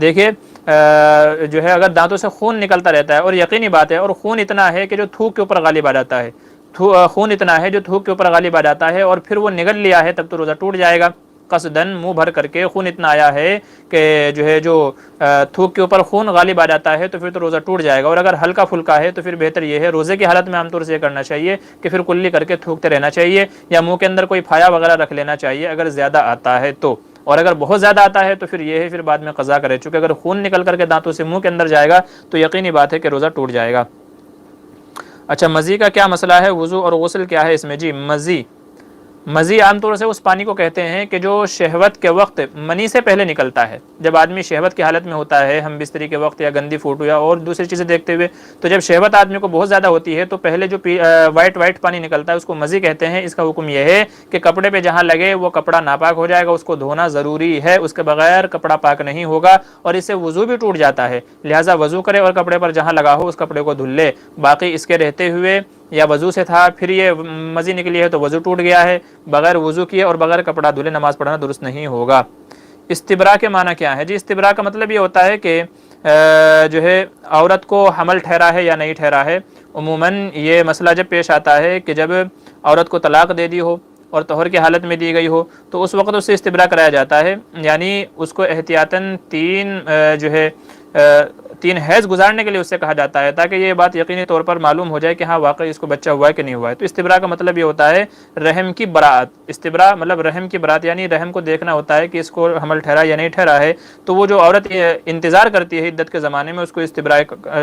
Speaker 1: دیکھیے جو ہے اگر دانتوں سے خون نکلتا رہتا ہے، اور یقینی بات ہے، اور خون اتنا ہے کہ جو تھوک کے اوپر غالب آ جاتا ہے، خون اتنا ہے جو تھوک کے اوپر غالب آ جاتا ہے، اور پھر وہ نگل لیا ہے، تب تو روزہ ٹوٹ جائے گا۔ قصدن منہ بھر کر کے خون اتنا آیا ہے کہ جو ہے جو تھوک کے اوپر خون غالب آ جاتا ہے، تو پھر تو روزہ ٹوٹ جائے گا۔ اور اگر ہلکا پھلکا ہے تو پھر بہتر یہ ہے، روزے کی حالت میں عام طور سے یہ کرنا چاہیے کہ پھر کلی کر کے تھوکتے رہنا چاہیے، یا منہ کے اندر کوئی پھایا وغیرہ رکھ لینا چاہیے اگر زیادہ آتا ہے تو۔ اور اگر بہت زیادہ آتا ہے تو پھر یہ ہے پھر بعد میں قضا کرے، چونکہ اگر خون نکل کر کے دانتوں سے منہ کے اندر جائے گا تو یقینی بات ہے کہ روزہ ٹوٹ جائے گا۔ اچھا، مزی کا کیا مسئلہ ہے؟ وضو اور غسل کیا ہے اس میں؟ جی، مزی عام طور سے اس پانی کو کہتے ہیں کہ جو شہوت کے وقت منی سے پہلے نکلتا ہے۔ جب آدمی شہوت کی حالت میں ہوتا ہے، ہم بستری کے وقت یا گندی فوٹو یا اور دوسری چیزیں دیکھتے ہوئے، تو جب شہوت آدمی کو بہت زیادہ ہوتی ہے تو پہلے جو وائٹ پانی نکلتا ہے اس کو مزی کہتے ہیں۔ اس کا حکم یہ ہے کہ کپڑے پہ جہاں لگے وہ کپڑا ناپاک ہو جائے گا، اس کو دھونا ضروری ہے، اس کے بغیر کپڑا پاک نہیں ہوگا، اور اس سے وضو بھی ٹوٹ جاتا ہے۔ لہٰذا وضو کرے اور کپڑے پر جہاں لگا ہو اس کپڑے کو دھل لے۔ باقی اس کے رہتے ہوئے یا وضو سے تھا پھر یہ مزی نکلی ہے تو وضو ٹوٹ گیا ہے، بغیر وضو کیے اور بغیر کپڑا دھلے نماز پڑھنا درست نہیں ہوگا۔ استبراء کے معنی کیا ہے؟ جی، استبراء کا مطلب یہ ہوتا ہے کہ جو ہے عورت کو حمل ٹھہرا ہے یا نہیں ٹھہرا ہے۔ عموماً یہ مسئلہ جب پیش آتا ہے کہ جب عورت کو طلاق دے دی ہو اور طہر کی حالت میں دی گئی ہو تو اس وقت اس سے استبراء کرایا جاتا ہے، یعنی اس کو احتیاطاً تین حیض گزارنے کے لیے اس سے کہا جاتا ہے، تاکہ یہ بات یقینی طور پر معلوم ہو جائے کہ ہاں واقعی اس کو بچہ ہوا ہے کہ نہیں ہوا ہے۔ تو استبراء کا مطلب یہ ہوتا ہے رحم کی براءت۔ استبراء مطلب رحم کی براءت، یعنی رحم کو دیکھنا ہوتا ہے کہ اس کو حمل ٹھہرا یا نہیں ٹھہرا ہے، تو وہ جو عورت انتظار کرتی ہے عدت کے زمانے میں اس کو استبراء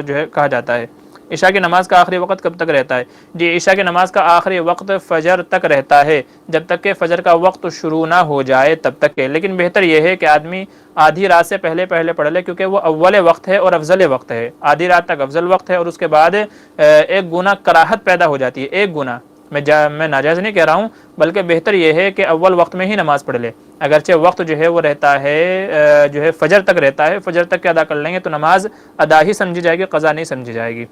Speaker 1: جو ہے کہا جاتا ہے۔ عشاء کی نماز کا آخری وقت کب تک رہتا ہے؟ جی، عشاء کی نماز کا آخری وقت فجر تک رہتا ہے، جب تک کہ فجر کا وقت شروع نہ ہو جائے تب تک کے۔ لیکن بہتر یہ ہے کہ آدمی آدھی رات سے پہلے پڑھ لے، کیونکہ وہ اول وقت ہے اور افضل وقت ہے۔ آدھی رات تک افضل وقت ہے، اور اس کے بعد ایک گناہ کراہت پیدا ہو جاتی ہے۔ ایک گناہ میں ناجائز نہیں کہہ رہا ہوں، بلکہ بہتر یہ ہے کہ اول وقت میں ہی نماز پڑھ لے۔ اگرچہ وقت جو ہے وہ رہتا ہے جو ہے فجر تک رہتا ہے، فجر تک کے ادا کر لیں گے تو نماز ادا ہی سمجھی جائے گی، قضا نہیں سمجھی جائے گی۔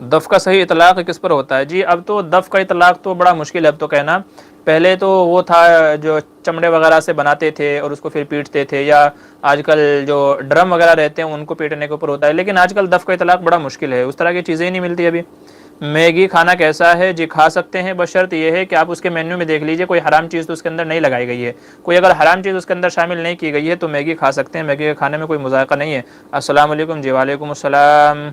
Speaker 1: دف کا صحیح اطلاق کس پر ہوتا ہے؟ جی، اب تو دف کا اطلاق تو بڑا مشکل ہے اب تو کہنا۔ پہلے تو وہ تھا جو چمڑے وغیرہ سے بناتے تھے اور اس کو پھر پیٹتے تھے، یا آج کل جو ڈرم وغیرہ رہتے ہیں ان کو پیٹنے کے اوپر ہوتا ہے، لیکن آج کل دف کا اطلاق بڑا مشکل ہے، اس طرح کی چیزیں ہی نہیں ملتی ابھی۔ میگی کھانا کیسا ہے؟ جی، کھا سکتے ہیں، بشرط یہ ہے کہ آپ اس کے مینیو میں دیکھ لیجئے کوئی حرام چیز تو اس کے اندر نہیں لگائی گئی ہے۔ کوئی اگر حرام چیز اس کے اندر شامل نہیں کی گئی ہے تو میگی کھا سکتے ہیں، میگی کے کھانے میں کوئی مذائقہ نہیں ہے۔ السلام علیکم۔ جی، وعلیکم السلام۔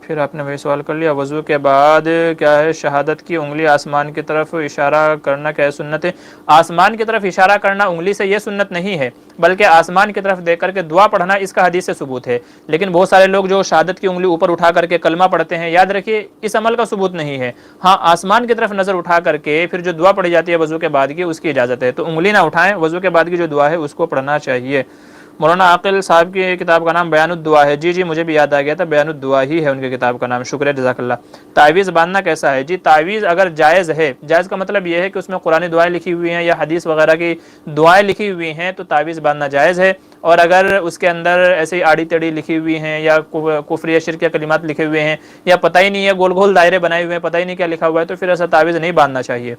Speaker 1: پھر آپ نے وہی سوال کر لیا، وضو کے بعد کیا ہے شہادت کی انگلی آسمان کی طرف اشارہ کرنا کیا ہے سنت ہے؟ آسمان کی طرف اشارہ کرنا انگلی سے یہ سنت نہیں ہے، بلکہ آسمان کی طرف دیکھ کر کے دعا پڑھنا اس کا حدیث سے ثبوت ہے۔ لیکن بہت سارے لوگ جو شہادت کی انگلی اوپر اٹھا کر کے کلمہ پڑھتے ہیں، یاد رکھیے اس عمل کا ثبوت نہیں ہے۔ ہاں، آسمان کی طرف نظر اٹھا کر کے پھر جو دعا پڑھی جاتی ہے وضو کے بعد کی، اس کی اجازت ہے، تو انگلی نہ اٹھائیں، وضو کے بعد کی جو دعا ہے اس کو پڑھنا چاہیے۔ مولانا عاقل صاحب کی کتاب کا نام بیان الدعا ہے۔ جی مجھے بھی یاد آ گیا تھا، بیان الدعا ہی ہے ان کی کتاب کا نام، شکریہ، جزاک اللہ۔ تعویذ باندھنا کیسا ہے؟ جی، تعویذ اگر جائز ہے، جائز کا مطلب یہ ہے کہ اس میں قرآنی دعائیں لکھی ہوئی ہیں یا حدیث وغیرہ کی دعائیں لکھی ہوئی ہیں تو تعویذ باندھنا جائز ہے، اور اگر اس کے اندر ایسے آڑی تڑی لکھی ہوئی ہیں یا کفر یا شرک کے کلمات لکھے ہوئے ہیں یا پتہ ہی نہیں ہے، گول گول دائرے بنائے ہوئے ہیں، پتہ ہی نہیں کیا لکھا ہوا ہے، تو پھر ایسا تعویذ نہیں باندھنا چاہیے۔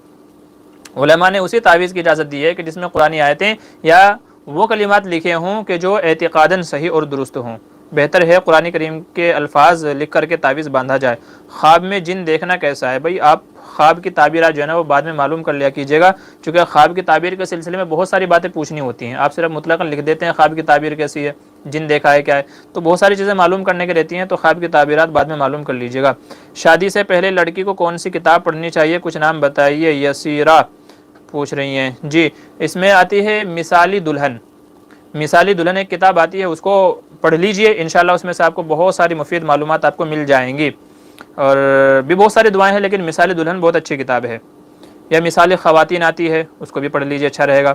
Speaker 1: علماء نے اسی تعویذ کی اجازت دی ہے کہ جس میں قرآنی آیتیں یا وہ کلمات لکھے ہوں کہ جو اعتقاداً صحیح اور درست ہوں۔ بہتر ہے قرآن کریم کے الفاظ لکھ کر کے تعویذ باندھا جائے۔ خواب میں جن دیکھنا کیسا ہے؟ بھائی آپ خواب کی تعبیرات جو ہے نا وہ بعد میں معلوم کر لیا کیجیے گا، چونکہ خواب کی تعبیر کے سلسلے میں بہت ساری باتیں پوچھنی ہوتی ہیں۔ آپ صرف مطلقاً لکھ دیتے ہیں خواب کی تعبیر کیسی ہے، جن دیکھا ہے کیا ہے، تو بہت ساری چیزیں معلوم کرنے کی رہتی ہیں، تو خواب کی تعبیرات بعد میں معلوم کر لیجیے گا۔ شادی سے پہلے لڑکی کو کون سی کتاب پڑھنی چاہیے؟ کچھ نام بتائیے، یسیرہ پوچھ رہی ہیں۔ جی، اس میں آتی ہے مثالی دلہن۔ مثالی دلہن ایک کتاب آتی ہے، اس کو پڑھ لیجئے، انشاءاللہ اس میں سے آپ کو بہت ساری مفید معلومات آپ کو مل جائیں گی، اور بھی بہت ساری دعائیں ہیں، لیکن مثالی دلہن بہت اچھی کتاب ہے۔ یا مثالی خواتین آتی ہے، اس کو بھی پڑھ لیجئے، اچھا رہے گا۔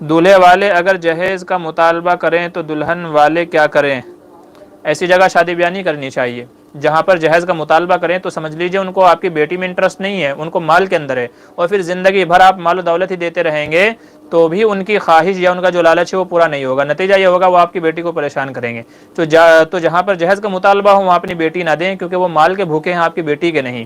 Speaker 1: دولہے والے اگر جہیز کا مطالبہ کریں تو دلہن والے کیا کریں؟ ایسی جگہ شادی بیاہ نہیں کرنی چاہیے۔ جہاں پر جہیز کا مطالبہ کریں تو سمجھ لیجئے ان کو آپ کی بیٹی میں انٹرسٹ نہیں ہے، ان کو مال کے اندر ہے، اور پھر زندگی بھر آپ مال و دولت ہی دیتے رہیں گے تو بھی ان کی خواہش یا ان کا جو لالچ ہے وہ پورا نہیں ہوگا۔ نتیجہ یہ ہوگا وہ آپ کی بیٹی کو پریشان کریں گے۔ تو جہاں پر جہیز کا مطالبہ ہو وہاں اپنی بیٹی نہ دیں، کیونکہ وہ مال کے بھوکے ہیں، آپ کی بیٹی کے نہیں۔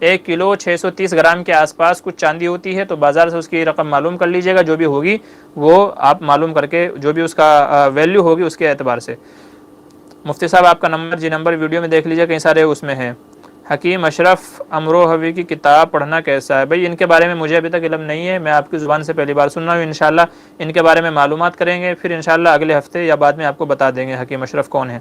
Speaker 1: 1 کلو 630 گرام کے آس پاس کچھ چاندی ہوتی ہے، تو بازار سے اس کی رقم معلوم کر لیجیے گا، جو بھی ہوگی وہ آپ معلوم کر کے جو بھی اس کا ویلیو ہوگی اس کے اعتبار سے۔ مفتی صاحب آپ کا نمبر جی نمبر ویڈیو میں دیکھ لیجیے، کئی سارے اس میں ہیں۔ حکیم اشرف امروہوی کی کتاب پڑھنا کیسا ہے؟ بھائی ان کے بارے میں مجھے ابھی تک علم نہیں ہے، میں آپ کی زبان سے پہلی بار سن رہا ہوں، انشاءاللہ ان کے بارے میں معلومات کریں گے، پھر انشاءاللہ اگلے ہفتے یا بعد میں آپ کو بتا دیں گے حکیم اشرف کون ہے۔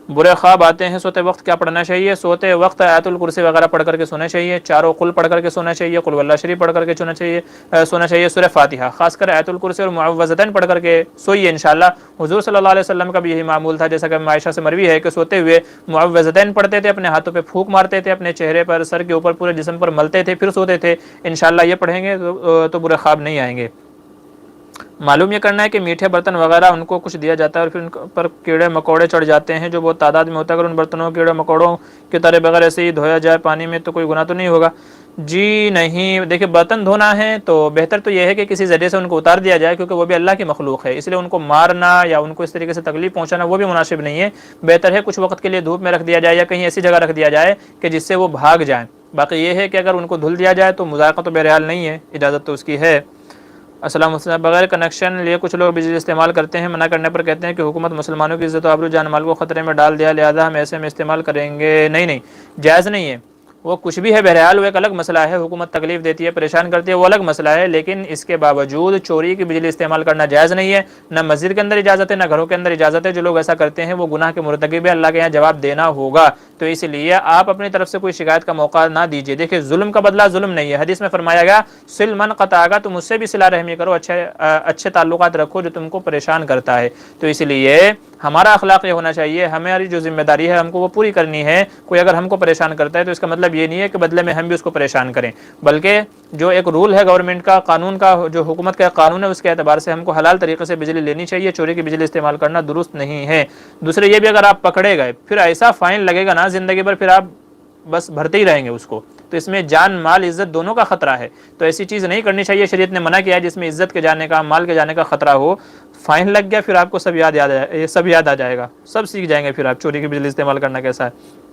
Speaker 1: برے خواب آتے ہیں سوتے وقت کیا پڑھنا چاہیے؟ سوتے وقت آیت الکرسی وغیرہ پڑھ کر کے سونا چاہیے، چاروں قل پڑھ کر کے سونا چاہیے، قل واللہ شریف پڑھ کر کے سونا چاہیے، سورہ فاتحہ خاص کر آیت الکرسی اور معوذتین پڑھ کر کے سوئیے انشاءاللہ۔ حضور صلی اللہ علیہ وسلم کا بھی یہی معمول تھا، جیسا کہ عائشہ سے مروی ہے کہ سوتے ہوئے معوذتین پڑھتے تھے، اپنے ہاتھوں پہ پھونک مارتے تھے، اپنے چہرے پر، سر کے اوپر، پورے جسم پر ملتے تھے، پھر سوتے تھے۔ انشاءاللہ یہ پڑھیں گے تو برے خواب نہیں آئیں گے۔ معلوم یہ کرنا ہے کہ میٹھے برتن وغیرہ ان کو کچھ دیا جاتا ہے اور پھر ان پر کیڑے مکوڑے چڑھ جاتے ہیں جو بہت تعداد میں ہوتا ہے، اگر ان برتنوں کیڑے مکوڑوں کے طرح بغیر ایسے ہی دھویا جائے پانی میں تو کوئی گناہ تو نہیں ہوگا؟ جی نہیں، دیکھیں برتن دھونا ہے تو بہتر تو یہ ہے کہ کسی ذریعے سے ان کو اتار دیا جائے، کیونکہ وہ بھی اللہ کی مخلوق ہے، اس لیے ان کو مارنا یا ان کو اس طریقے سے تکلیف پہنچانا وہ بھی مناسب نہیں ہے۔ بہتر ہے کچھ وقت کے لیے دھوپ میں رکھ دیا جائے یا کہیں ایسی جگہ رکھ دیا جائے کہ جس سے وہ بھاگ جائیں۔ باقی یہ ہے کہ اگر ان کو دھل دیا جائے تو مذائقہ تو بہرحال نہیں ہے، اجازت تو اس کی ہے۔ السلام علیکم، بغیر کنیکشن لیے کچھ لوگ بجلی استعمال کرتے ہیں، منع کرنے پر کہتے ہیں کہ حکومت مسلمانوں کی عزت و آبرو جان مال کو خطرے میں ڈال دیا، لہذا ہم ایسے میں استعمال کریں گے۔ نہیں، جائز نہیں ہے، وہ کچھ بھی ہے بہرحال، وہ ایک الگ مسئلہ ہے، حکومت تکلیف دیتی ہے، پریشان کرتی ہے، وہ الگ مسئلہ ہے، لیکن اس کے باوجود چوری کی بجلی استعمال کرنا جائز نہیں ہے، نہ مسجد کے اندر اجازت ہے، نہ گھروں کے اندر اجازت ہے۔ جو لوگ ایسا کرتے ہیں وہ گناہ کے مرتکب ہے، اللہ کے یہاں جواب دینا ہوگا، تو اس لیے آپ اپنی طرف سے کوئی شکایت کا موقع نہ دیجیے۔ دیکھیں ظلم کا بدلہ ظلم نہیں ہے، حدیث میں فرمایا گیا سل من قطعک، تم اس سے بھی صلہ رحمی کرو، اچھے تعلقات رکھو جو تم کو پریشان کرتا ہے۔ تو اس لیے ہمارا اخلاق یہ ہونا چاہیے، ہماری جو ذمہ داری ہے ہم کو وہ پوری کرنی ہے۔ کوئی اگر ہم کو پریشان کرتا ہے تو اس کا مطلب یہ نہیں ہے کہ بدلے میں ہم بھی اس کو پریشان کریں، بلکہ جو ایک رول ہے گورنمنٹ کا، قانون کا، جو حکومت کا قانون ہے، اس کے اعتبار سے ہم کو حلال طریقے سے بجلی لینی چاہیے، چوری کی بجلی استعمال کرنا درست نہیں ہے۔ دوسرے یہ بھی اگر آپ پکڑے گئے پھر ایسا فائن لگے گا نا زندگی بھر، پھر آپ بس بھرتے ہی رہیں گے اس کو، تو اس میں جان مال عزت دونوں کا خطرہ ہے، تو ایسی چیز نہیں کرنی چاہیے۔ شریعت نے منع کیا ہے جس میں عزت کے جانے کا، مال کے جانے کا خطرہ ہو، فائن لگ گیا پھر آپ کو سب یاد آ جائے گا، سب سیکھ جائیں گے پھر آپ چوری کی بجلی استعمال کرنا کیسا ہے۔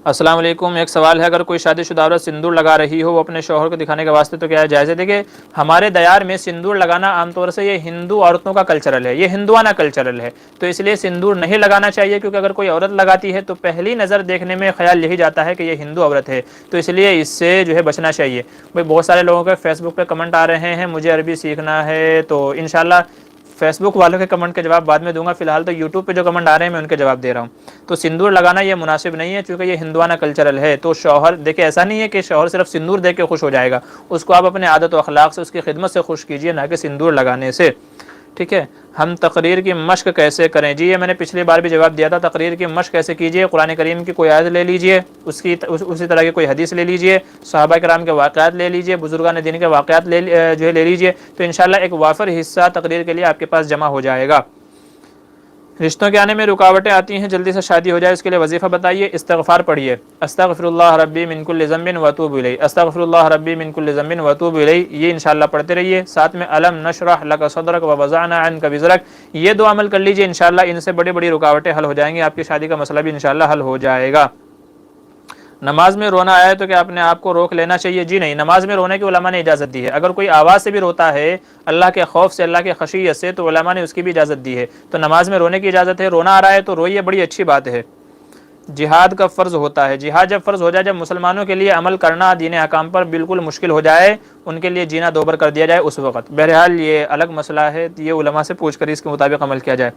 Speaker 1: السلام علیکم، ایک سوال ہے، اگر کوئی شادی شدہ عورت سندور لگا رہی ہو وہ اپنے شوہر کو دکھانے کے واسطے تو کیا جائز ہے؟ دیکھیں ہمارے دیار میں سندور لگانا عام طور سے یہ ہندو عورتوں کا کلچرل ہے، یہ ہندوانہ کلچرل ہے، تو اس لیے سندور نہیں لگانا چاہیے، کیونکہ اگر کوئی عورت لگاتی ہے تو پہلی نظر دیکھنے میں خیال یہی جاتا ہے کہ یہ ہندو عورت ہے، تو اس لیے اس سے جو ہے بچنا چاہیے۔ بھائی بہت سارے لوگوں کے فیس بک پہ کمنٹ آ رہے ہیں مجھے عربی سیکھنا ہے، تو انشاءاللہ فیس بک والوں کے کمنٹ کے جواب بعد میں دوں گا، فی الحال تو یوٹیوب پہ جو کمنٹ آ رہے ہیں میں ان کے جواب دے رہا ہوں۔ تو سندور لگانا یہ مناسب نہیں ہے کیونکہ یہ ہندوانہ کلچرل ہے، تو شوہر دیکھیں ایسا نہیں ہے کہ شوہر صرف سندور دیکھ کے خوش ہو جائے گا، اس کو آپ اپنے عادت و اخلاق سے، اس کی خدمت سے خوش کیجئے، نہ کہ سندور لگانے سے، ٹھیک ہے۔ ہم تقریر کی مشق کیسے کریں؟ جی یہ میں نے پچھلی بار بھی جواب دیا تھا، تقریر کی مشق کیسے کیجئے؟ قرآن کریم کی کوئی آیت لے لیجئے، اسی طرح کی کوئی حدیث لے لیجئے، صحابہ کرام کے واقعات لے لیجئے، بزرگان دین کے واقعات لے لیجئے، تو انشاءاللہ ایک وافر حصہ تقریر کے لیے آپ کے پاس جمع ہو جائے گا۔ رشتوں کے آنے میں رکاوٹیں آتی ہیں، جلدی سے شادی ہو جائے اس کے لیے وظیفہ بتائیے۔ استغفار پڑھیے، استغفر اللہ ربی من کل ذنب واتوب الیہ، استغفر اللہ ربی من کل ذنب واتوب الیہ، یہ انشاءاللہ پڑھتے رہیے۔ ساتھ میں الم نشرح لک صدرک ووضعنا عنک وزرک، یہ دو عمل کر لیجئے، انشاءاللہ ان سے بڑی بڑی رکاوٹیں حل ہو جائیں گی، آپ کی شادی کا مسئلہ بھی انشاءاللہ حل ہو جائے گا۔ نماز میں رونا آیا تو کیا اپنے آپ کو روک لینا چاہیے؟ جی نہیں، نماز میں رونے کی علماء نے اجازت دی ہے، اگر کوئی آواز سے بھی روتا ہے اللہ کے خوف سے، اللہ کے خشیت سے، تو علماء نے اس کی بھی اجازت دی ہے، تو نماز میں رونے کی اجازت ہے، رونا آ رہا ہے تو روئیے، بڑی اچھی بات ہے۔ جہاد کب فرض ہوتا ہے؟ جہاد جب فرض ہو جائے جب مسلمانوں کے لیے عمل کرنا دین احکام پر بالکل مشکل ہو جائے، ان کے لیے جینا دوبر کر دیا جائے، اس وقت۔ بہرحال یہ الگ مسئلہ ہے، یہ علماء سے پوچھ کر اس کے مطابق عمل کیا جائے۔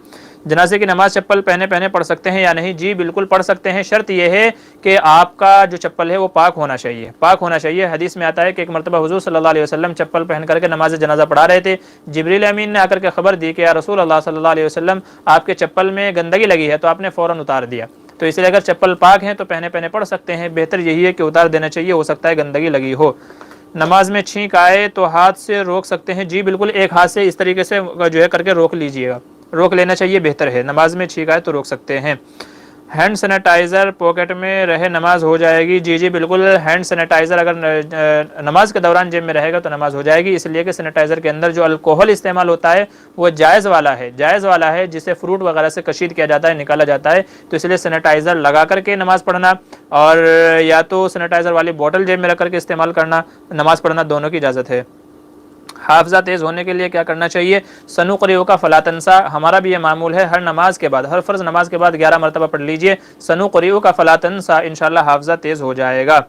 Speaker 1: جنازے کی نماز چپل پہنے پڑھ سکتے ہیں یا نہیں؟ جی بالکل پڑھ سکتے ہیں، شرط یہ ہے کہ آپ کا جو چپل ہے وہ پاک ہونا چاہیے، پاک ہونا چاہیے۔ حدیث میں آتا ہے کہ ایک مرتبہ حضور صلی اللہ علیہ وسلم چپل پہن کر کے نماز جنازہ پڑھا رہے تھے، جبریل امین نے آ کر کے خبر دی کہ یا رسول اللہ صلی اللہ علیہ وسلم آپ کے چپل میں گندگی لگی ہے، تو آپ نے فوراً اتار دیا۔ تو اس لیے اگر چپل پاک ہیں تو پہنے پڑھ سکتے ہیں، بہتر یہی ہے کہ اتار دینا چاہیے، ہو سکتا ہے گندگی لگی ہو۔ نماز میں چھینک آئے تو ہاتھ سے روک سکتے ہیں؟ جی بالکل، ایک ہاتھ سے اس طریقے سے جو ہے کر کے روک لیجئے گا، روک لینا چاہیے، بہتر ہے، نماز میں چھینک آئے تو روک سکتے ہیں۔ ہینڈ سینیٹائزر پاکٹ میں رہے نماز ہو جائے گی؟ جی بالکل، ہینڈ سینیٹائزر اگر نماز کے دوران جیب میں رہے گا تو نماز ہو جائے گی، اس لیے کہ سینیٹائزر کے اندر جو الکوہل استعمال ہوتا ہے وہ جائز والا ہے، جسے فروٹ وغیرہ سے کشید کیا جاتا ہے، نکالا جاتا ہے، تو اس لیے سینیٹائزر لگا کر کے نماز پڑھنا اور یا تو سینیٹائزر والی بوتل جیب میں رکھ کر کے استعمال کرنا، نماز پڑھنا دونوں کی اجازت ہے۔ حافظہ تیز ہونے کے لیے کیا کرنا چاہیے؟ سنقرئک فلا تنسیٰ، ہمارا بھی یہ معمول ہے، ہر نماز کے بعد، ہر فرض نماز کے بعد 11 مرتبہ پڑھ لیجئے سنقرئک فلا تنسیٰ، انشاءاللہ حافظہ تیز ہو جائے گا۔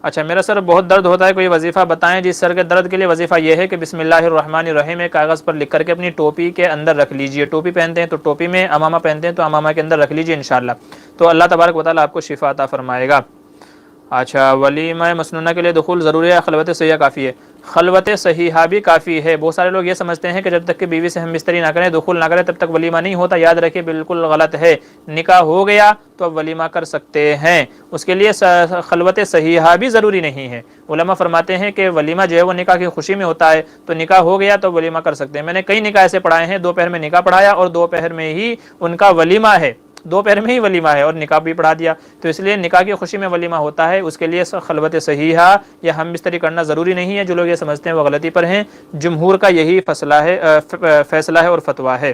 Speaker 1: اچھا، میرا سر بہت درد ہوتا ہے، کوئی وظیفہ بتائیں؟ جس سر کے درد کے لیے وظیفہ یہ ہے کہ بسم اللہ الرحمن الرحیم ایک کاغذ پر لکھ کر کے اپنی ٹوپی کے اندر رکھ لیجئے، ٹوپی پہنتے ہیں تو ٹوپی میں، امامہ پہنتے ہیں تو امامہ کے اندر رکھ لیجئے انشاءاللہ، تو اللہ تبارک و تعالیٰ آپ کو شفا عطا فرمائے گا۔ اچھا، ولیمہ مسنونہ کے لیے دخول ضروری ہے، خلوت صحیحہ کافی ہے؟ خلوت صحیحہ بھی کافی ہے۔ بہت سارے لوگ یہ سمجھتے ہیں کہ جب تک کہ بیوی سے ہم بستری نہ کریں، دخول نہ کریں، تب تک ولیمہ نہیں ہوتا، یاد رکھیے بالکل غلط ہے، نکاح ہو گیا تو اب ولیمہ کر سکتے ہیں، اس کے لیے خلوت صحیحہ بھی ضروری نہیں ہے۔ علماء فرماتے ہیں کہ ولیمہ جو ہے وہ نکاح کی خوشی میں ہوتا ہے، تو نکاح ہو گیا تو ولیمہ کر سکتے ہیں۔ میں نے کئی نکاح ایسے پڑھائے ہیں، دوپہر میں نکاح پڑھایا اور دوپہر میں ہی ان کا ولیمہ ہے، دوپہر میں ہی ولیمہ ہے اور نکاح بھی پڑھا دیا، تو اس لیے نکاح کی خوشی میں ولیمہ ہوتا ہے، اس کے لیے خلوت صحیحہ یا ہم بستری کرنا ضروری نہیں ہے۔ جو لوگ یہ سمجھتے ہیں وہ غلطی پر ہیں، جمہور کا یہی فیصلہ ہے اور فتویٰ ہے۔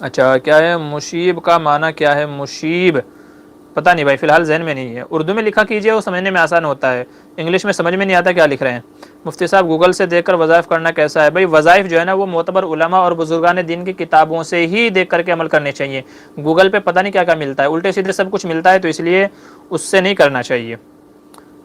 Speaker 1: اچھا، کیا ہے مشیب کا معنی کیا ہے؟ مشیب پتہ نہیں بھائی، فی الحال ذہن میں نہیں ہے، اردو میں لکھا کیجئے، وہ سمجھنے میں آسان ہوتا ہے، انگلش میں سمجھ میں نہیں آتا کیا لکھ رہے ہیں۔ مفتی صاحب گوگل سے دیکھ کر وظائف کرنا کیسا ہے؟ بھائی وظائف جو ہے نا وہ معتبر علماء اور بزرگان دین کی کتابوں سے ہی دیکھ کر کے عمل کرنے چاہیے، گوگل پہ پتہ نہیں کیا کیا ملتا ہے، الٹے سیدھے سب کچھ ملتا ہے، تو اس لیے اس سے نہیں کرنا چاہیے،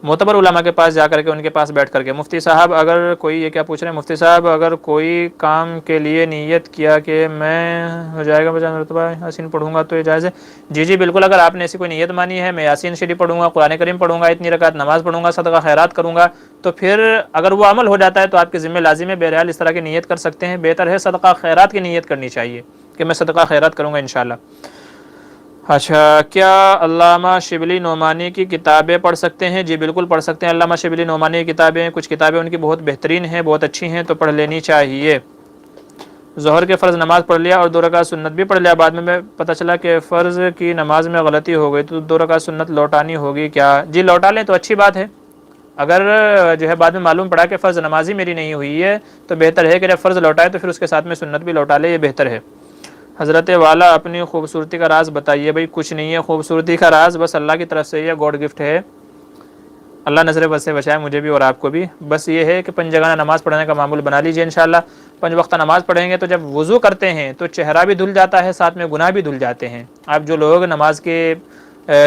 Speaker 1: معتبر علماء کے پاس جا کر کے، ان کے پاس بیٹھ کر کے۔ مفتی صاحب اگر کوئی، یہ کیا پوچھ رہے ہیں مفتی صاحب، اگر کوئی کام کے لیے نیت کیا کہ میں ہو جائے گا 50 مرتبہ یاسین پڑھوں گا تو یہ جائز ہے؟ جی بالکل، اگر آپ نے ایسی کوئی نیت مانی ہے، میں یاسین شریف پڑھوں گا، قرآن کریم پڑھوں گا، اتنی رکعت نماز پڑھوں گا، صدقہ خیرات کروں گا، تو پھر اگر وہ عمل ہو جاتا ہے تو آپ کے ذمہ لازم ہے، بہرحال اس طرح کی نیت کر سکتے ہیں، بہتر ہے صدقہ خیرات کی نیت کرنی چاہیے کہ میں صدقہ خیرات کروں گا انشاءاللہ۔ اچھا، کیا علامہ شبلی نعمانی کی کتابیں پڑھ سکتے ہیں؟ جی بالکل پڑھ سکتے ہیں، علامہ شبلی نعمانی کی کتابیں، کچھ کتابیں ان کی بہت بہترین ہیں، بہت اچھی ہیں، تو پڑھ لینی چاہیے۔ ظہر کے فرض نماز پڑھ لیا اور 2 رکعت سنت بھی پڑھ لیا، بعد میں پتہ چلا کہ فرض کی نماز میں غلطی ہو گئی، تو 2 رکعت سنت لوٹانی ہوگی کیا؟ جی لوٹا لیں تو اچھی بات ہے، اگر جو ہے بعد میں معلوم پڑا کہ فرض نماز ہی میری نہیں ہوئی ہے تو بہتر ہے کہ جب فرض لوٹائے تو پھر اس کے ساتھ میں سنت بھی لوٹا لے، یہ بہتر ہے۔ حضرت والا اپنی خوبصورتی کا راز بتائیے۔ بھائی کچھ نہیں ہے خوبصورتی کا راز، بس اللہ کی طرف سے یہ گاڈ گفٹ ہے، اللہ نظر بد سے بچائے مجھے بھی اور آپ کو بھی۔ بس یہ ہے کہ 5 جگہ نماز پڑھنے کا معمول بنا لیجئے انشاءاللہ۔ 5 وقت نماز پڑھیں گے تو جب وضو کرتے ہیں تو چہرہ بھی دھل جاتا ہے، ساتھ میں گناہ بھی دھل جاتے ہیں۔ آپ جو لوگ نماز کے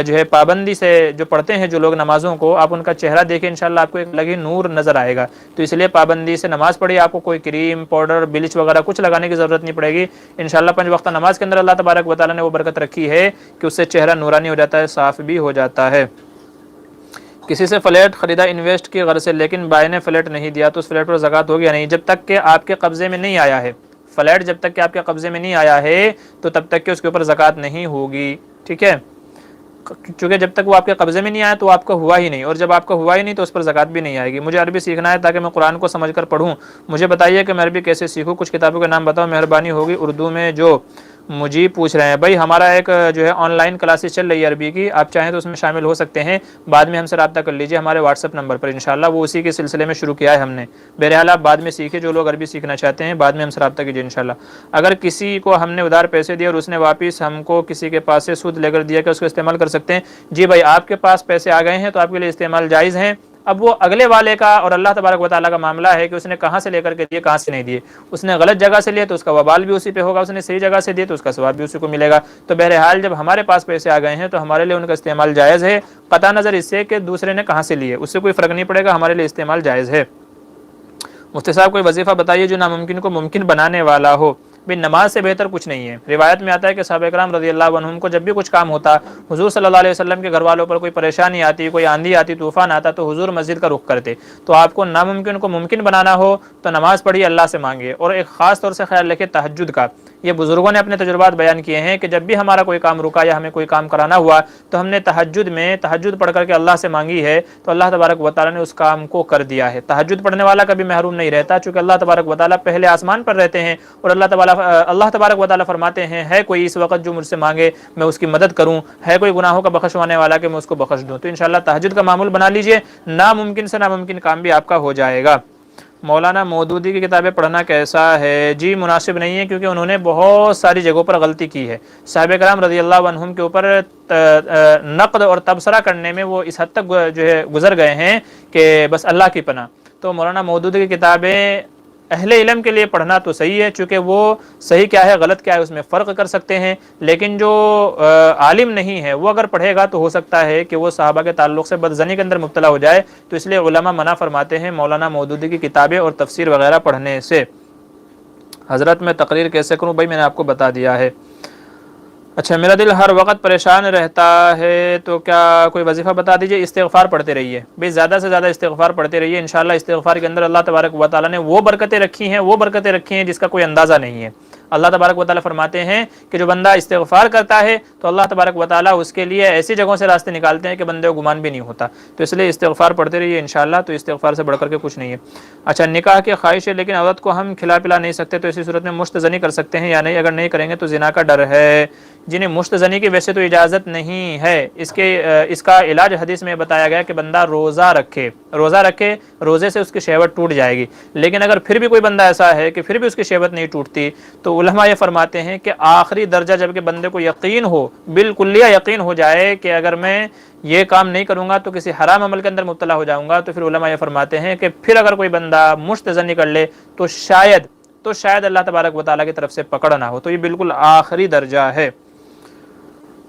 Speaker 1: جو ہے پابندی سے جو پڑھتے ہیں، جو لوگ نمازوں کو، آپ ان کا چہرہ دیکھیں انشاءاللہ آپ کو ایک الگ ہی نور نظر آئے گا، تو اس لیے پابندی سے نماز پڑھی، آپ کو کوئی کریم، پاؤڈر، بلیچ وغیرہ کچھ لگانے کی ضرورت نہیں پڑے گی انشاءاللہ۔ 5 وقت نماز کے اندر اللہ تبارک و تعالیٰ نے وہ برکت رکھی ہے کہ اس سے چہرہ نورانی ہو جاتا ہے، صاف بھی ہو جاتا ہے۔ کسی سے فلیٹ خریدا انویسٹ کی غرض سے، لیکن بائی نے فلیٹ نہیں دیا تو اس فلیٹ پر زکوٰۃ ہوگی یا نہیں؟ جب تک کہ آپ کے قبضے میں نہیں آیا ہے فلیٹ، جب تک کہ آپ کے قبضے میں نہیں آیا ہے تو تب تک کہ اس کے اوپر زکوٰۃ نہیں ہوگی، ٹھیک ہے؟ چونکہ جب تک وہ آپ کے قبضے میں نہیں آیا تو آپ کا ہوا ہی نہیں، اور جب آپ کا ہوا ہی نہیں تو اس پر زکوٰۃ بھی نہیں آئے گی۔ مجھے عربی سیکھنا ہے تاکہ میں قرآن کو سمجھ کر پڑھوں، مجھے بتائیے کہ میں عربی کیسے سیکھوں؟ کچھ کتابوں کے نام بتاؤ مہربانی ہوگی اردو میں۔ جو مجھے پوچھ رہے ہیں بھائی، ہمارا ایک جو ہے آن لائن کلاسز چل رہی ہے عربی کی، آپ چاہیں تو اس میں شامل ہو سکتے ہیں، بعد میں ہم سے رابطہ کر لیجئے ہمارے واٹس ایپ نمبر پر انشاءاللہ، وہ اسی کے سلسلے میں شروع کیا ہے ہم نے۔ بہرحال آپ بعد میں سیکھیں، جو لوگ عربی سیکھنا چاہتے ہیں بعد میں ہم سے رابطہ کیجئے انشاءاللہ۔ اگر کسی کو ہم نے ادھار پیسے دیے اور اس نے واپس ہم کو کسی کے پاس سے سود لے کر دیا، کہ اس کو استعمال کر سکتے ہیں؟ جی بھائی، آپ کے پاس پیسے آ گئے ہیں تو آپ کے لیے استعمال جائز ہیں، اب وہ اگلے والے کا اور اللہ تبارک و تعالیٰ کا معاملہ ہے کہ اس نے کہاں سے لے کر کے دیے، کہاں سے نہیں دیے۔ اس نے غلط جگہ سے لیے تو اس کا وبال بھی اسی پہ ہوگا، اس نے صحیح جگہ سے دیے تو اس کا ثواب بھی اسی کو ملے گا۔ تو بہرحال جب ہمارے پاس پیسے آ گئے ہیں تو ہمارے لیے ان کا استعمال جائز ہے، قطع نظر اس سے کہ دوسرے نے کہاں سے لیے، اس سے کوئی فرق نہیں پڑے گا، ہمارے لیے استعمال جائز ہے۔ مفتی صاحب کوئی وظیفہ بتائیے جو ناممکن کو ممکن بنانے والا ہو۔ بھئی نماز سے بہتر کچھ نہیں ہے، روایت میں آتا ہے کہ صحابہ کرام رضی اللہ عنہم کو جب بھی کچھ کام ہوتا، حضور صلی اللہ علیہ وسلم کے گھر والوں پر کوئی پریشانی آتی، کوئی آندھی آتی، طوفان آتا، تو حضور مسجد کا رخ کرتے۔ تو آپ کو ناممکن کو ممکن بنانا ہو تو نماز پڑھیے، اللہ سے مانگے، اور ایک خاص طور سے خیال رکھے تہجد کا، یہ بزرگوں نے اپنے تجربات بیان کیے ہیں کہ جب بھی ہمارا کوئی کام رکا یا ہمیں کوئی کام کرانا ہوا تو ہم نے تہجد پڑھ کر کے اللہ سے مانگی ہے تو اللہ تبارک و تعالیٰ نے اس کام کو کر دیا ہے۔ تہجد پڑھنے والا کبھی محروم نہیں رہتا، چونکہ اللہ تبارک و تعالیٰ پہلے آسمان پر رہتے ہیں اور اللہ تبارک و تعالیٰ فرماتے ہیں ہے کوئی اس وقت جو مجھ سے مانگے میں اس کی مدد کروں، ہے کوئی گناہوں کا بخشوانے والا کہ میں اس کو بخش دوں۔ تو انشاءاللہ تہجد کا معمول بنا لیجئے، ناممکن سے ناممکن کام بھی آپ کا ہو جائے گا۔ مولانا مودودی کی کتابیں پڑھنا کیسا ہے؟ جی مناسب نہیں ہے، کیونکہ انہوں نے بہت ساری جگہوں پر غلطی کی ہے۔ صحابہ کرام رضی اللہ عنہم کے اوپر نقد اور تبصرہ کرنے میں وہ اس حد تک جو ہے گزر گئے ہیں کہ بس اللہ کی پناہ۔ تو مولانا مودودی کی کتابیں اہل علم کے لیے پڑھنا تو صحیح ہے، چونکہ وہ صحیح کیا ہے غلط کیا ہے اس میں فرق کر سکتے ہیں، لیکن جو عالم نہیں ہے وہ اگر پڑھے گا تو ہو سکتا ہے کہ وہ صحابہ کے تعلق سے بدظنی کے اندر مبتلا ہو جائے، تو اس لیے علماء منع فرماتے ہیں مولانا مودودی کی کتابیں اور تفسیر وغیرہ پڑھنے سے۔ حضرت میں تقریر کیسے کروں؟ بھائی میں نے آپ کو بتا دیا ہے۔ اچھا، میرا دل ہر وقت پریشان رہتا ہے تو کیا کوئی وظیفہ بتا دیجئے؟ استغفار پڑھتے رہیے بھئی، زیادہ سے زیادہ استغفار پڑھتے رہیے، انشاءاللہ استغفار کے اندر اللہ تبارک و تعالیٰ نے وہ برکتیں رکھی ہیں جس کا کوئی اندازہ نہیں ہے۔ اللہ تبارک و تعالیٰ فرماتے ہیں کہ جو بندہ استغفار کرتا ہے تو اللہ تبارک و تعالیٰ اس کے لیے ایسی جگہوں سے راستے نکالتے ہیں کہ بندے کو گمان بھی نہیں ہوتا۔ تو اس لیے استغفار پڑھتے رہیے انشاءاللہ، تو استغفار سے بڑھ کر کے کچھ نہیں ہے۔ اچھا، نکاح کی خواہش ہے لیکن عورت کو ہم کھلا پلا نہیں سکتے، تو اسی صورت میں مشت زنی کر سکتے ہیں یا نہیں؟ اگر نہیں کریں گے تو زنا کا ڈر ہے۔ جنہیں مشت زنی کی ویسے تو اجازت نہیں ہے، اس کا علاج حدیث میں بتایا گیا کہ بندہ روزہ رکھے، روزے سے اس کی شہوت ٹوٹ جائے گی۔ لیکن اگر پھر بھی کوئی بندہ ایسا ہے کہ پھر بھی اس کی شہوت نہیں ٹوٹتی، تو علماء یہ فرماتے ہیں کہ آخری درجہ جب کہ بندے کو یقین ہو، بالکلیہ یقین ہو جائے کہ اگر میں یہ کام نہیں کروں گا تو کسی حرام عمل کے اندر مبتلا ہو جاؤں گا، تو پھر علماء یہ فرماتے ہیں کہ پھر اگر کوئی بندہ مشت زنی کر لے تو شاید اللہ تبارک و تعالیٰ کی طرف سے پکڑ نہ ہو، تو یہ بالکل آخری درجہ ہے۔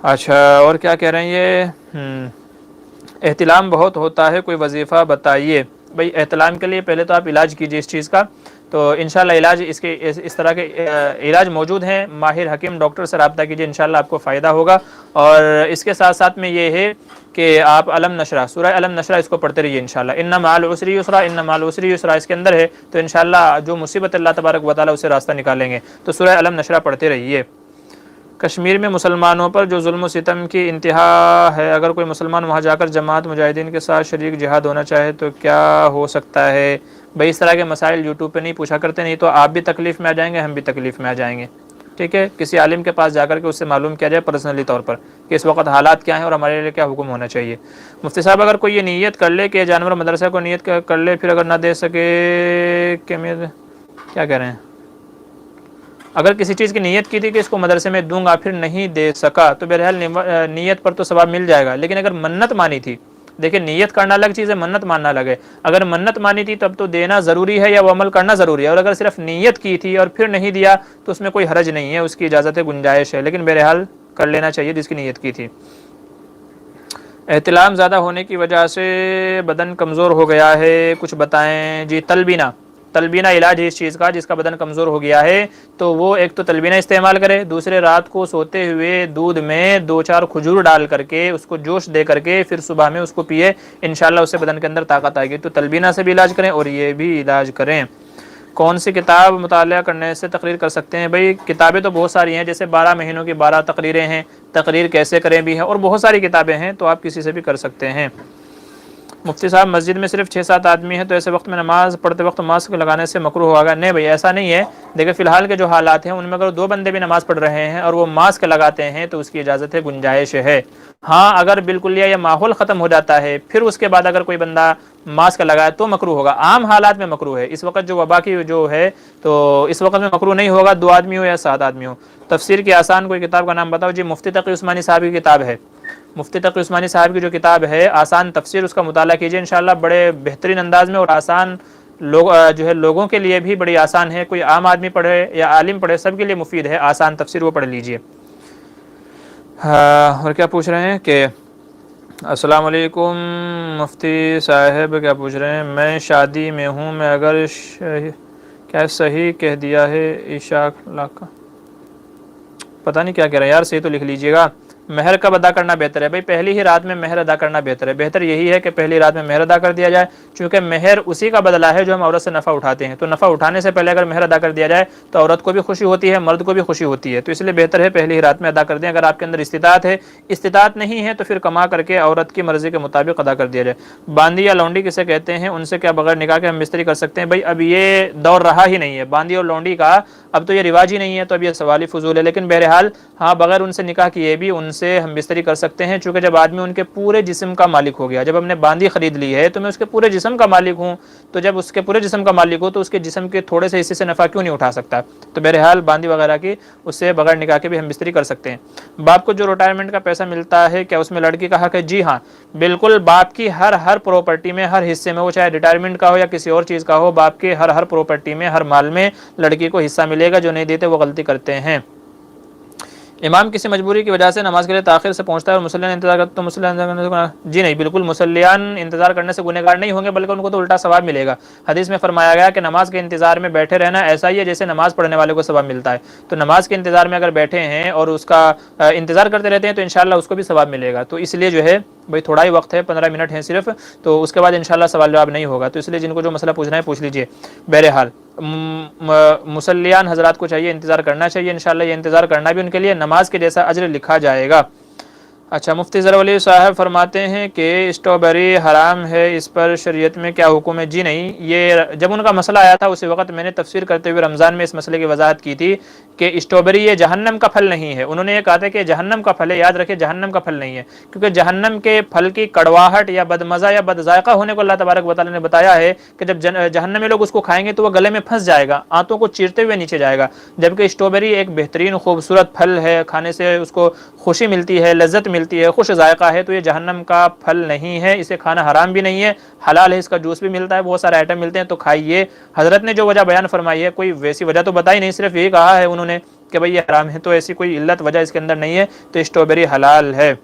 Speaker 1: اچھا، اور کیا کہہ رہے ہیں یہ احتلام بہت ہوتا ہے، کوئی وظیفہ بتائیے۔ بھئی احتلام کے لیے پہلے تو آپ علاج کیجئے اس چیز کا، تو انشاءاللہ علاج اس طرح کے علاج موجود ہیں، ماہر حکیم ڈاکٹر سے رابطہ کیجئے، انشاءاللہ آپ کو فائدہ ہوگا۔ اور اس کے ساتھ ساتھ میں یہ ہے کہ آپ علم نشرہ، سورہ علم نشرہ اس کو پڑھتے رہیے انشاءاللہ۔ ان مع العسر یسرا، ان مع العسر یسرا اس کے اندر ہے، تو انشاءاللہ جو مصیبت اللہ تبارک و تعالیٰ اسے راستہ نکالیں گے، تو سورہ علم نشرہ پڑھتے رہیے۔ کشمیر میں مسلمانوں پر جو ظلم و ستم کی انتہا ہے، اگر کوئی مسلمان وہاں جا کر جماعت مجاہدین کے ساتھ شریک جہاد ہونا چاہے تو کیا ہو سکتا ہے؟ بھئی اس طرح کے مسائل یوٹیوب پہ نہیں پوچھا کرتے، نہیں تو آپ بھی تکلیف میں آ جائیں گے، ہم بھی تکلیف میں آ جائیں گے۔ ٹھیک ہے، کسی عالم کے پاس جا کر کے اس سے معلوم کیا جائے پرسنلی طور پر کہ اس وقت حالات کیا ہیں اور ہمارے لیے کیا حکم ہونا چاہیے۔ مفتی صاحب، اگر کوئی یہ نیت کر لے کہ جانور مدرسہ کو نیت کر لے، پھر اگر نہ دے سکے کہ کیا کہہ رہے ہیں؟ اگر کسی چیز کی نیت کی تھی کہ اس کو مدرسے میں دوں گا، پھر نہیں دے سکا، تو بہرحال نیت پر تو ثواب مل جائے گا، لیکن اگر منت مانی تھی، دیکھیں نیت کرنا الگ چیز ہے، منت ماننا الگ ہے۔ اگر منت مانی تھی تب تو دینا ضروری ہے یا وہ عمل کرنا ضروری ہے، اور اگر صرف نیت کی تھی اور پھر نہیں دیا تو اس میں کوئی حرج نہیں ہے، اس کی اجازت ہے، گنجائش ہے، لیکن بہرحال کر لینا چاہیے جس کی نیت کی تھی۔ احتلام زیادہ ہونے کی وجہ سے بدن کمزور ہو گیا ہے، کچھ بتائیں۔ جی تلبینہ علاج ہے اس چیز کا، جس کا بدن کمزور ہو گیا ہے تو وہ ایک تو تلبینہ استعمال کرے، دوسرے رات کو سوتے ہوئے دودھ میں 2-4 کھجور ڈال کر کے اس کو جوش دے کر کے پھر صبح میں اس کو پیے، انشاءاللہ اس سے بدن کے اندر طاقت آئے گی۔ تو تلبینہ سے بھی علاج کریں اور یہ بھی علاج کریں۔ کون سی کتاب مطالعہ کرنے سے تقریر کر سکتے ہیں؟ بھئی کتابیں تو بہت ساری ہیں، جیسے 12 مہینوں کی 12 تقریریں ہیں، تقریر کیسے کریں بھی ہیں، اور بہت ساری کتابیں ہیں، تو آپ کسی سے بھی کر سکتے ہیں۔ مفتی صاحب، مسجد میں صرف 6-7 آدمی ہیں تو ایسے وقت میں نماز پڑھتے وقت ماسک لگانے سے مکروہ ہوگا؟ نہیں بھئی، ایسا نہیں ہے۔ دیکھیں فی الحال کے جو حالات ہیں ان میں اگر 2 بندے بھی نماز پڑھ رہے ہیں اور وہ ماسک لگاتے ہیں تو اس کی اجازت ہے، گنجائش ہے۔ ہاں اگر بالکل یہ ماحول ختم ہو جاتا ہے پھر اس کے بعد اگر کوئی بندہ ماسک لگائے تو مکروہ ہوگا، عام حالات میں مکروہ ہے۔ اس وقت جو وبا کی جو ہے تو اس وقت میں مکروہ نہیں ہوگا، 2 آدمی ہو یا 7 آدمی ہو۔ تفسیر کی آسان کوئی کتاب کا نام بتاؤ؟ جی مفتی تقی عثمانی صاحب کی کتاب ہے، مفتی تقی عثمانی صاحب کی جو کتاب ہے آسان تفسیر، اس کا مطالعہ کیجئے انشاءاللہ بڑے بہترین انداز میں، اور آسان لوگوں کے لیے بھی بڑی آسان ہے، کوئی عام آدمی پڑھے یا عالم پڑھے سب کے لیے مفید ہے، آسان تفسیر وہ پڑھ لیجئے۔ اور کیا پوچھ رہے ہیں کہ السلام علیکم مفتی صاحب، کیا پوچھ رہے ہیں؟ میں شادی میں ہوں، میں اگر کیا صحیح کہہ دیا ہے عشاء کا؟ پتہ نہیں کیا کہہ رہے ہیں یار، صحیح تو لکھ لیجئے گا۔ مہر کب ادا کرنا بہتر ہے؟ بھائی پہلی ہی رات میں مہر ادا کرنا بہتر ہے، بہتر یہی ہے کہ پہلی رات میں مہر ادا کر دیا جائے، چونکہ مہر اسی کا بدلہ ہے جو ہم عورت سے نفع اٹھاتے ہیں، تو نفع اٹھانے سے پہلے اگر مہر ادا کر دیا جائے تو عورت کو بھی خوشی ہوتی ہے، مرد کو بھی خوشی ہوتی ہے، تو اس لیے بہتر ہے پہلی ہی رات میں ادا کر دیں۔ اگر آپ کے اندر استطاعت ہے، استطاعت نہیں ہے تو پھر کما کر کے عورت کی مرضی کے مطابق ادا کر دیا جائے۔ باندی یا لونڈی کسے کہتے ہیں؟ ان سے کیا بغیر نکاح کے ہم مستری کر سکتے ہیں؟ بھائی اب یہ دور رہا ہی نہیں ہے باندی اور لونڈی کا، اب تو یہ رواج ہی نہیں ہے، تو اب یہ سوال ہی فضول ہے، لیکن بہرحال ہاں بغیر ان سے نکاح کیے بھی ان سے ہم بستری کر سکتے ہیں، چونکہ جب آدمی ان کے پورے جسم کا مالک ہو گیا، جب ہم نے باندی خرید لی ہے تو میں اس کے پورے جسم کا مالک ہوں، تو جب اس کے پورے جسم کا مالک ہو تو اس کے جسم کے تھوڑے سے حصے سے نفع کیوں نہیں اٹھا سکتا؟ تو بہرحال باندی وغیرہ کی اس سے بغیر نکاح کے بھی ہم بستری کر سکتے ہیں۔ باپ کو جو ریٹائرمنٹ کا پیسہ ملتا ہے کیا اس میں لڑکی کا حق ہے؟ جی ہاں بالکل، باپ کی ہر پراپرٹی میں، ہر حصے میں، وہ چاہے ریٹائرمنٹ کا ہو یا کسی اور چیز کا ہو، باپ کے ہر پراپرٹی میں، ہر مال میں لڑکی کو حصہ ملے گا۔ جو نہیں دیتے وہ غلطی کرتے ہیں۔ امام کسی مجبوری کی وجہ سے نماز کے لیے تاخیر سے پہنچتا ہے اور مصلیان انتظار کرتے تو مصلیان، جی نہیں بالکل، مصلیان انتظار کرنے سے گنہگار نہیں ہوں گے بلکہ ان کو تو الٹا ثواب ملے گا۔ حدیث میں فرمایا گیا کہ نماز کے انتظار میں بیٹھے رہنا ایسا ہی ہے جیسے نماز پڑھنے والے کو ثواب ملتا ہے، تو نماز کے انتظار میں اگر بیٹھے ہیں اور اس کا انتظار کرتے رہتے ہیں تو انشاءاللہ اس کو بھی ثواب ملے گا۔ تو اس لیے جو ہے بھائی تھوڑا ہی وقت ہے، 15 منٹ ہیں صرف، تو اس کے بعد انشاءاللہ سوال جواب نہیں ہوگا، تو اس لیے جن کو جو مسئلہ پوچھنا ہے پوچھ لیجئے۔ بہرحال مصلیان حضرات کو چاہیے انتظار کرنا چاہیے، انشاءاللہ یہ انتظار کرنا بھی ان کے لیے نماز کے جیسا اجر لکھا جائے گا۔ اچھا، مفتی ظفر علی صاحب فرماتے ہیں کہ اسٹرابیری حرام ہے، اس پر شریعت میں کیا حکم ہے؟ جی نہیں، یہ جب ان کا مسئلہ آیا تھا اسی وقت میں نے تفسیر کرتے ہوئے رمضان میں اس مسئلے کی وضاحت کی تھی کہ اسٹرابیری یہ جہنم کا پھل نہیں ہے۔ انہوں نے یہ کہا تھا کہ جہنم کا پھل ہے، یاد رکھیں جہنم کا پھل نہیں ہے، کیونکہ جہنم کے پھل کی کڑواہٹ یا بدمزہ یا بد ذائقہ ہونے کو اللہ تبارک و تعالیٰ نے بتایا ہے کہ جب جہنم میں لوگ اس کو کھائیں گے تو وہ گلے میں پھنس جائے گا، آنتوں کو چیرتے ہوئے نیچے جائے گا، جبکہ اسٹرابیری ایک بہترین خوبصورت پھل ہے، کھانے سے اس کو خوشی ملتی ہے، لذت ملتی ہے، خوش ذائقہ ہے، تو یہ جہنم کا پھل نہیں ہے، اسے کھانا حرام بھی نہیں ہے، حلال ہے، اس کا جوس بھی ملتا ہے، بہت سارے آئٹم ملتے ہیں، تو کھائیے۔ حضرت نے جو وجہ بیان فرمائی ہے کوئی ویسی وجہ تو بتائی نہیں، صرف یہی کہا ہے انہوں نے کہ بھئی یہ حرام ہے، تو ایسی کوئی علت وجہ اس کے اندر نہیں ہے، تو اسٹرابیری حلال ہے۔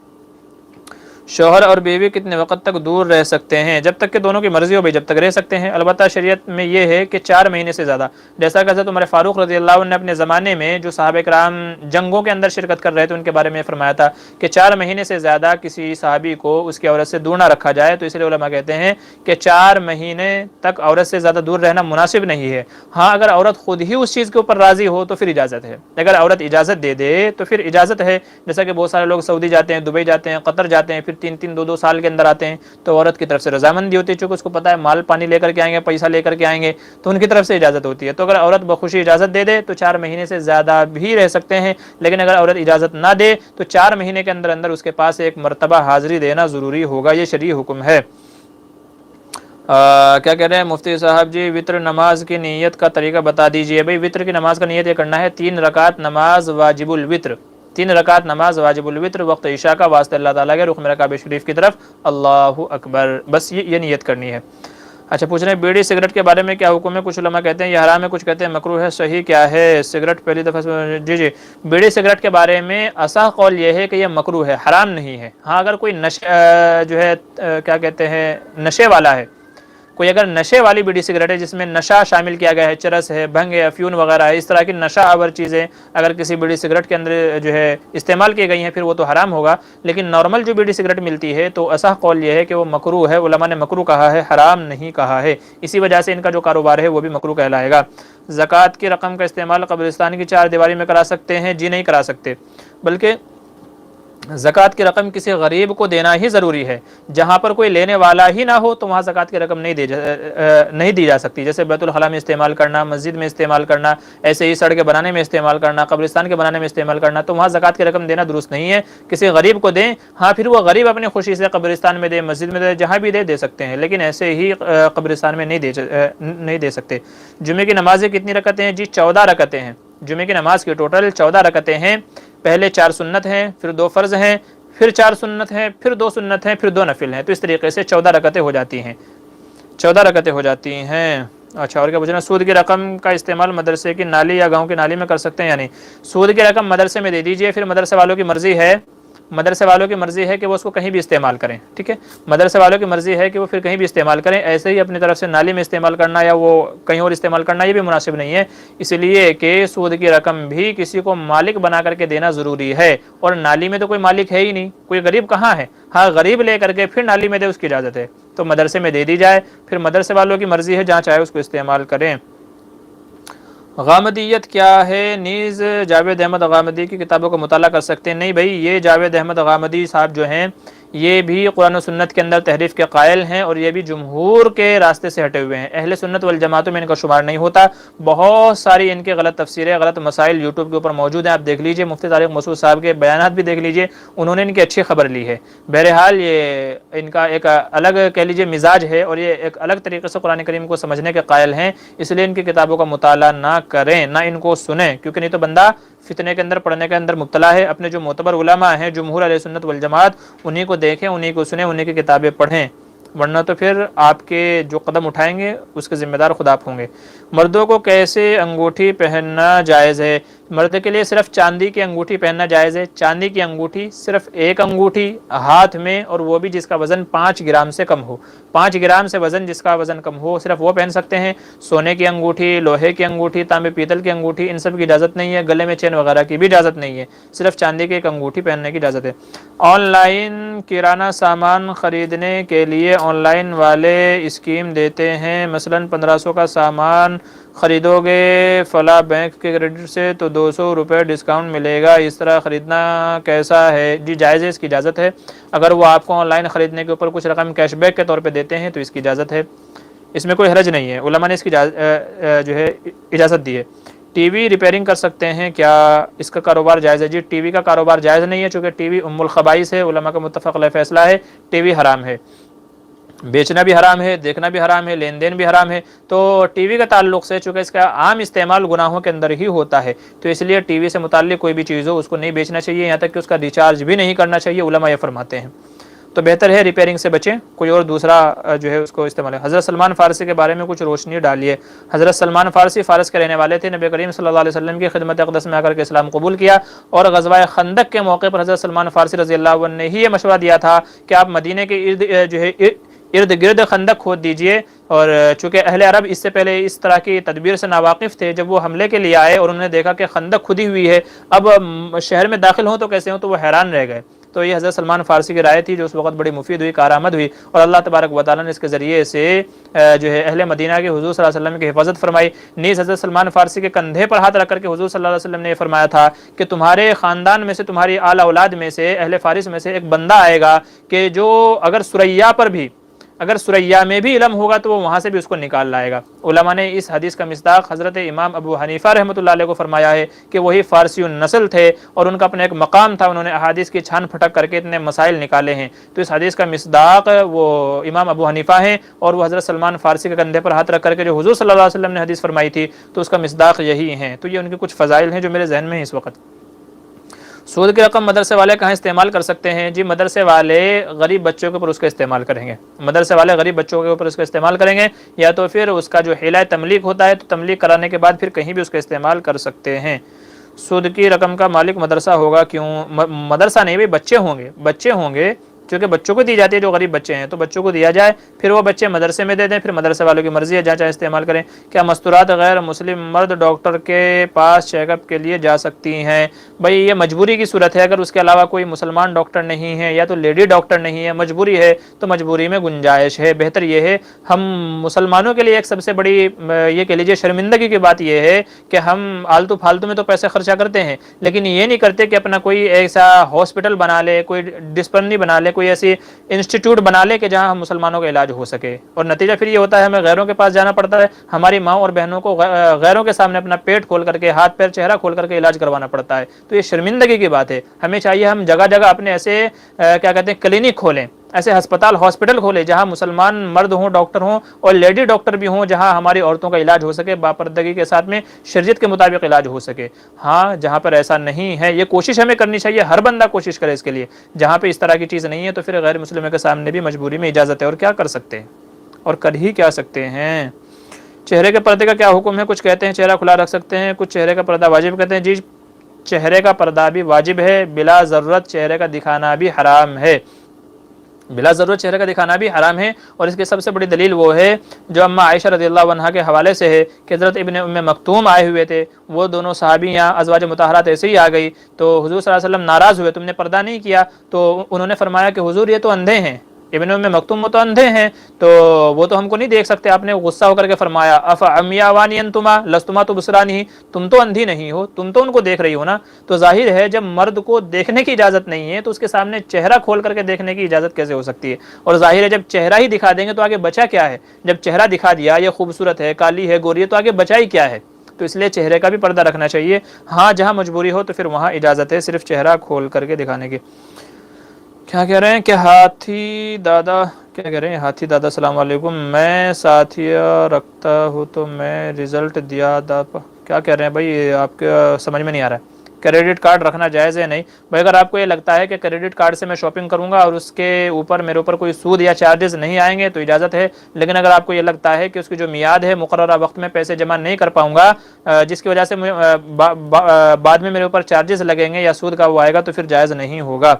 Speaker 1: شوہر اور بیوی کتنے وقت تک دور رہ سکتے ہیں؟ جب تک کہ دونوں کی مرضی ہو بھائی، جب تک رہ سکتے ہیں، البتہ شریعت میں یہ ہے کہ 4 مہینے سے زیادہ، جیسا کہ حضرت عمر فاروق رضی اللہ عنہ نے اپنے زمانے میں جو صحابہ کرام جنگوں کے اندر شرکت کر رہے تھے ان کے بارے میں فرمایا تھا کہ 4 مہینے سے زیادہ کسی صحابی کو اس کی عورت سے دور نہ رکھا جائے، تو اس لیے علماء کہتے ہیں کہ 4 مہینے تک عورت سے زیادہ دور رہنا مناسب نہیں ہے۔ ہاں اگر عورت خود ہی اس چیز کے اوپر راضی ہو تو پھر اجازت ہے، اگر عورت اجازت دے دے تو پھر اجازت ہے، جیسا کہ بہت سارے لوگ سعودی جاتے ہیں، دبئی جاتے ہیں، قطر جاتے ہیں، پھر 3 2 سال کے اندر آتے ہیں، تو عورت کی طرف سے رضامندی ہوتی ہے، چونکہ اس کو پتہ ہے مال پانی لے کر کے آئیں گے، پیسہ لے کر کے آئیں گے، تو ان کی طرف سے اجازت ہوتی ہے، تو اگر عورت بخوشی اجازت دے دے تو 4 مہینے سے زیادہ بھی رہ سکتے ہیں، لیکن اگر عورت اجازت نہ دے تو 4 مہینے کے اندر اندر اس کے پاس ایک مرتبہ حاضری دینا ضروری ہوگا، یہ شرعی حکم ہے۔ کیا کہہ رہے ہیں مفتی صاحب جی، وطر نماز کی نیت کا طریقہ بتا دیجئے۔ بھئی وطر کی نماز کا نیت یہ کرنا ہے 3 رکعت نماز واجب الوطر، 3 رکعت نماز واجب الوطر وقت عشاء کا، واسطہ اللہ تعالیٰ کے، رخ میرا کعبہ شریف کی طرف، اللہ اکبر، بس یہ نیت کرنی ہے۔ اچھا پوچھ رہے ہیں بیڑی سگریٹ کے بارے میں کیا حکم ہے؟ کچھ علماء کہتے ہیں یہ حرام ہے، کچھ کہتے ہیں مکروہ ہے، صحیح کیا ہے؟ سگریٹ پہلی دفعہ جی بیڑی سگریٹ کے بارے میں اصح قول یہ ہے کہ یہ مکروہ ہے، حرام نہیں ہے۔ ہاں اگر کوئی جو ہے کیا کہتے ہیں نشے والا ہے، کوئی اگر نشے والی بیڑی سگریٹ ہے جس میں نشہ شامل کیا گیا ہے، چرس ہے، بھنگ ہے، افیون وغیرہ ہے، اس طرح کی نشہ آور چیزیں اگر کسی بیڑی سگریٹ کے اندر جو ہے استعمال کی گئی ہیں پھر وہ تو حرام ہوگا، لیکن نارمل جو بیڑی سگریٹ ملتی ہے تو اصح قول یہ ہے کہ وہ مکروہ ہے، علماء نے مکروہ کہا ہے، حرام نہیں کہا ہے، اسی وجہ سے ان کا جو کاروبار ہے وہ بھی مکروہ کہلائے گا۔ زکوٰۃ کی رقم کا استعمال قبرستان کی 4 دیواری میں کرا سکتے ہیں؟ جی نہیں کرا سکتے، بلکہ زکوٰۃ کی رقم کسی غریب کو دینا ہی ضروری ہے، جہاں پر کوئی لینے والا ہی نہ ہو تو وہاں زکوٰۃ کی رقم نہیں دی جا سکتی، جیسے بیت الخلاء میں استعمال کرنا، مسجد میں استعمال کرنا، ایسے ہی سڑکیں بنانے میں استعمال کرنا، قبرستان کے بنانے میں استعمال کرنا، تو وہاں زکوٰۃ کی رقم دینا درست نہیں ہے، کسی غریب کو دیں، ہاں پھر وہ غریب اپنی خوشی سے قبرستان میں دے، مسجد میں دے، جہاں بھی دے سکتے ہیں، لیکن ایسے ہی قبرستان میں نہیں دے سکتے۔ جمعے کی نمازیں کتنی رکعتیں ہیں؟ جی 14 رکعتیں ہیں، جمعے کی نماز کی ٹوٹل 14 رکعتیں ہیں، پہلے 4 سنت ہیں، پھر 2 فرض ہیں، پھر 4 سنت ہیں، پھر 2 سنت ہیں، پھر 2 نفل ہیں، تو اس طریقے سے 14 رکعتیں ہو جاتی ہیں، 14 رکعتیں ہو جاتی ہیں۔ اچھا اور کیا پوچھنا، سود کی رقم کا استعمال مدرسے کی نالی یا گاؤں کی نالی میں کر سکتے ہیں یا نہیں؟ سود کی رقم مدرسے میں دے دیجئے، پھر مدرسے والوں کی مرضی ہے، مدرسے والوں کی مرضی ہے کہ وہ اس کو کہیں بھی استعمال کریں، ٹھیک ہے، مدرسے والوں کی مرضی ہے کہ وہ پھر کہیں بھی استعمال کریں، ایسے ہی اپنی طرف سے نالی میں استعمال کرنا یا وہ کہیں اور استعمال کرنا یہ بھی مناسب نہیں ہے، اس لیے کہ سود کی رقم بھی کسی کو مالک بنا کر کے دینا ضروری ہے، اور نالی میں تو کوئی مالک ہے ہی نہیں، کوئی غریب کہاں ہے، ہاں غریب لے کر کے پھر نالی میں دے اس کی اجازت ہے، تو مدرسے میں دے دی جائے، پھر مدرسے والوں کی مرضی ہے جہاں چاہے اس کو استعمال کریں۔ غامدیت کیا ہے؟ نیز جاوید احمد غامدی کی کتابوں کا مطالعہ کر سکتے ہیں۔ نہیں بھائی، یہ جاوید احمد غامدی صاحب جو ہیں یہ بھی قرآن و سنت کے اندر تحریف کے قائل ہیں، اور یہ بھی جمہور کے راستے سے ہٹے ہوئے ہیں، اہل سنت والجماعتوں میں ان کا شمار نہیں ہوتا، بہت ساری ان کے غلط تفسیریں، غلط مسائل یوٹیوب کے اوپر موجود ہیں، آپ دیکھ لیجئے، مفتی طارق مسعود صاحب کے بیانات بھی دیکھ لیجئے، انہوں نے ان کی اچھی خبر لی ہے۔ بہرحال یہ ان کا ایک الگ کہہ لیجئے مزاج ہے، اور یہ ایک الگ طریقے سے قرآن کریم کو سمجھنے کے قائل ہیں، اس لیے ان کی کتابوں کا مطالعہ نہ کریں، نہ ان کو سنیں، کیونکہ نہیں تو بندہ فتنے کے اندر پڑھنے کے اندر مبتلا ہے۔ اپنے جو معتبر علماء ہیں جمہور اہل سنت والجماعت، انہی کو دیکھیں، انہی کو سنیں، انہی کی کتابیں پڑھیں، ورنہ تو پھر آپ کے جو قدم اٹھائیں گے اس کے ذمہ دار خود آپ ہوں گے۔ مردوں کو کیسے انگوٹھی پہننا جائز ہے؟ مرد کے لیے صرف چاندی کی انگوٹھی پہننا جائز ہے، چاندی کی انگوٹھی، صرف ایک انگوٹھی ہاتھ میں، اور وہ بھی جس کا وزن 5 گرام سے کم ہو، 5 گرام سے وزن جس کا وزن کم ہو، صرف وہ پہن سکتے ہیں۔ سونے کی انگوٹھی، لوہے کی انگوٹھی، تانبے پیتل کی انگوٹھی، ان سب کی اجازت نہیں ہے، گلے میں چین وغیرہ کی بھی اجازت نہیں ہے، صرف چاندی کی ایک انگوٹھی پہننے کی اجازت ہے۔ آن لائن کرانہ سامان خریدنے کے لیے آن لائن والے اسکیم دیتے ہیں، مثلا 1500 کا سامان خریدو گے فلاں بینک کے کریڈٹ سے تو 200 روپے ڈسکاؤنٹ ملے گا، اس طرح خریدنا کیسا ہے؟ جی جائز ہے، اس کی اجازت ہے، اگر وہ آپ کو آن لائن خریدنے کے اوپر کچھ رقم کیش بیک کے طور پہ دیتے ہیں تو اس کی اجازت ہے، اس میں کوئی حرج نہیں ہے، علماء نے اس کی جو ہے اجازت دی ہے۔ ٹی وی ریپیئرنگ کر سکتے ہیں کیا؟ اس کا کاروبار جائز ہے؟ جی ٹی وی کا کاروبار جائز نہیں ہے، چونکہ ٹی وی ام الخبائث ہے، علماء کا متفق علیہ فیصلہ ہے، ٹی وی حرام ہے، بیچنا بھی حرام ہے، دیکھنا بھی حرام ہے، لین دین بھی حرام ہے، تو ٹی وی کا تعلق سے چونکہ اس کا عام استعمال گناہوں کے اندر ہی ہوتا ہے، تو اس لیے ٹی وی سے متعلق کوئی بھی چیز ہو اس کو نہیں بیچنا چاہیے، یہاں تک کہ اس کا ریچارج بھی نہیں کرنا چاہیے، علماء یہ فرماتے ہیں، تو بہتر ہے ریپیئرنگ سے بچیں، کوئی اور دوسرا جو ہے اس کو استعمال ہے۔ حضرت سلمان فارسی کے بارے میں کچھ روشنی ڈالیے۔ حضرت سلمان فارسی فارس کے رہنے والے تھے، نبی کریم صلی اللہ علیہ وسلم کی خدمت اقدس میں آ کر کے اسلام قبول کیا، اور غزوہ خندق کے موقع پر حضرت سلمان فارسی رضی اللہ عنہ نے ہی یہ مشورہ دیا تھا کہ آپ مدینے کے ارد گرد خندق کھود دیجئے، اور چونکہ اہل عرب اس سے پہلے اس طرح کی تدبیر سے ناواقف تھے، جب وہ حملے کے لیے آئے اور انہوں نے دیکھا کہ خندق کھدی ہوئی ہے، اب شہر میں داخل ہوں تو کیسے ہوں، تو وہ حیران رہ گئے، تو یہ حضرت سلمان فارسی کی رائے تھی جو اس وقت بڑی مفید ہوئی، کارآمد ہوئی، اور اللہ تبارک و تعالیٰ نے اس کے ذریعے سے جو ہے اہل مدینہ کے حضور صلی اللہ علیہ وسلم کی حفاظت فرمائی۔ نیز حضرت سلمان فارسی کے کندھے پر ہاتھ رکھ کر کے حضور صلی اللہ علیہ وسلم نے یہ فرمایا تھا کہ تمہارے خاندان میں سے، تمہاری آل اولاد میں سے، اہل فارس میں سے ایک بندہ آئے گا کہ جو اگر سریا میں بھی علم ہوگا تو وہ وہاں سے بھی اس کو نکال لائے گا۔ علماء نے اس حدیث کا مصداق حضرت امام ابو حنیفہ رحمۃ اللہ علیہ کو فرمایا ہے کہ وہی فارسی النسل تھے، اور ان کا اپنا ایک مقام تھا، انہوں نے احادیث کی چھان پھٹک کر کے اتنے مسائل نکالے ہیں، تو اس حدیث کا مصداق وہ امام ابو حنیفہ ہیں، اور وہ حضرت سلمان فارسی کے کندھے پر ہاتھ رکھ کر کے جو حضور صلی اللہ علیہ وسلم نے حدیث فرمائی تھی تو اس کا مصداق یہی ہیں، تو یہ ان کے کچھ فضائل ہیں جو میرے ذہن میں ہیں اس وقت۔ سود کی رقم مدرسے والے کہاں استعمال کر سکتے ہیں؟ جی مدرسے والے غریب بچوں کے اوپر اس کا استعمال کریں گے، مدرسے والے غریب بچوں کے اوپر اس کا استعمال کریں گے، یا تو پھر اس کا جو حیلہ تملیک ہوتا ہے تو تملیک کرانے کے بعد پھر کہیں بھی اس کا استعمال کر سکتے ہیں۔ سود کی رقم کا مالک مدرسہ ہوگا کیوں؟ مدرسہ نہیں بھائی، بچے ہوں گے چونکہ بچوں کو دی جاتی ہے، جو غریب بچے ہیں تو بچوں کو دیا جائے، پھر وہ بچے مدرسے میں دے دیں، پھر مدرسے والوں کی مرضی ہے جہاں چاہے استعمال کریں۔ کیا مستورات غیر مسلم مرد ڈاکٹر کے پاس چیک اپ کے لیے جا سکتی ہیں؟ بھائی یہ مجبوری کی صورت ہے، اگر اس کے علاوہ کوئی مسلمان ڈاکٹر نہیں ہے یا تو لیڈی ڈاکٹر نہیں ہے، مجبوری ہے تو مجبوری میں گنجائش ہے، بہتر یہ ہے، ہم مسلمانوں کے لیے ایک سب سے بڑی یہ کہہ لیجیے شرمندگی کی بات یہ ہے کہ ہم آلتو پھالتو میں تو پیسے خرچہ کرتے ہیں، لیکن یہ نہیں کرتے کہ اپنا کوئی ایسا ہاسپٹل بنا لے، کوئی ڈسپنسری بنا لے، کوئی ایسی انسٹیٹیوٹ بنا لے کہ جہاں ہم مسلمانوں کا علاج ہو سکے، اور نتیجہ پھر یہ ہوتا ہے ہمیں غیروں کے پاس جانا پڑتا ہے، ہماری ماں اور بہنوں کو غیروں کے سامنے اپنا پیٹ کھول کر کے، ہاتھ پیر چہرہ کھول کر کے علاج کروانا پڑتا ہے، تو یہ شرمندگی کی بات ہے۔ ہمیں چاہیے ہم جگہ جگہ اپنے ایسے کیا کہتے ہیں کلینک کھولیں، ایسے ہسپتال ہاسپٹل کھولیں جہاں مسلمان مرد ہوں ڈاکٹر ہوں اور لیڈی ڈاکٹر بھی ہوں، جہاں ہماری عورتوں کا علاج ہو سکے، باپردگی کے ساتھ میں شریعت کے مطابق علاج ہو سکے۔ ہاں جہاں پر ایسا نہیں ہے، یہ کوشش ہمیں کرنی چاہیے، ہر بندہ کوشش کرے اس کے لیے، جہاں پہ اس طرح کی چیز نہیں ہے تو پھر غیر مسلموں کے سامنے بھی مجبوری میں اجازت ہے، اور کیا کر سکتے ہیں اور کر ہی کیا سکتے ہیں۔ چہرے کے پردے کا کیا حکم ہے؟ کچھ کہتے ہیں چہرہ کھلا رکھ سکتے ہیں، کچھ چہرے کا پردہ واجب کہتے ہیں۔ جی چہرے کا پردہ بھی واجب ہے، بلا ضرورت چہرے کا دکھانا بھی حرام ہے، بلا ضرورت چہرے کا دکھانا بھی حرام ہے۔ اور اس کی سب سے بڑی دلیل وہ ہے جو اماں عائشہ رضی اللہ عنہا کے حوالے سے ہے کہ حضرت ابن ام مکتوم آئے ہوئے تھے، وہ دونوں صحابی یہاں ازواج مطہرات ایسے ہی آ گئی تو حضور صلی اللہ علیہ وسلم ناراض ہوئے، تم نے پردہ نہیں کیا، تو انہوں نے فرمایا کہ حضور یہ تو اندھے ہیں، ابن ام مکتوم وہ تو اندھے ہیں، تو وہ تو ہم کو نہیں دیکھ سکتے۔ آپ نے غصہ ہو کر کے فرمایا اف عمیاوانی انتما لستما تبصرانی، تم تو اندھی نہیں ہو، تم تو ان کو دیکھ رہی ہو نا۔ تو ظاہر ہے جب مرد کو دیکھنے کی اجازت نہیں ہے تو اس کے سامنے چہرہ کھول کر کے دیکھنے کی اجازت کیسے ہو سکتی ہے؟ اور ظاہر ہے جب چہرہ ہی دکھا دیں گے تو آگے بچا کیا ہے؟ جب چہرہ دکھا دیا یہ خوبصورت ہے، کالی ہے، گوری ہے، تو آگے بچا ہی کیا ہے؟ تو اس لیے چہرے کا بھی پردہ رکھنا چاہیے۔ ہاں جہاں مجبوری ہو تو پھر وہاں اجازت ہے صرف چہرہ کھول کر کے دکھانے کی۔ کیا کہہ رہے ہیں کہ ہاتھی دادا، کیا کہہ رہے ہیں ہاتھی دادا السلام علیکم، میں ساتھیہ رکھتا ہوں تو میں رزلٹ دیا کیا کہہ رہے ہیں بھائی؟ آپ کا سمجھ میں نہیں آ رہا ہے۔ کریڈٹ کارڈ رکھنا جائز ہے نہیں بھائی؟ اگر آپ کو یہ لگتا ہے کہ کریڈٹ کارڈ سے میں شاپنگ کروں گا اور اس کے اوپر میرے اوپر کوئی سود یا چارجز نہیں آئیں گے تو اجازت ہے، لیکن اگر آپ کو یہ لگتا ہے کہ اس کی جو میعاد ہے مقررہ وقت میں پیسے جمع نہیں کر پاؤں گا، جس کی وجہ سے بعد میں میرے اوپر چارجز لگیں گے یا سود کا وہ آئے گا، تو پھر جائز نہیں ہوگا۔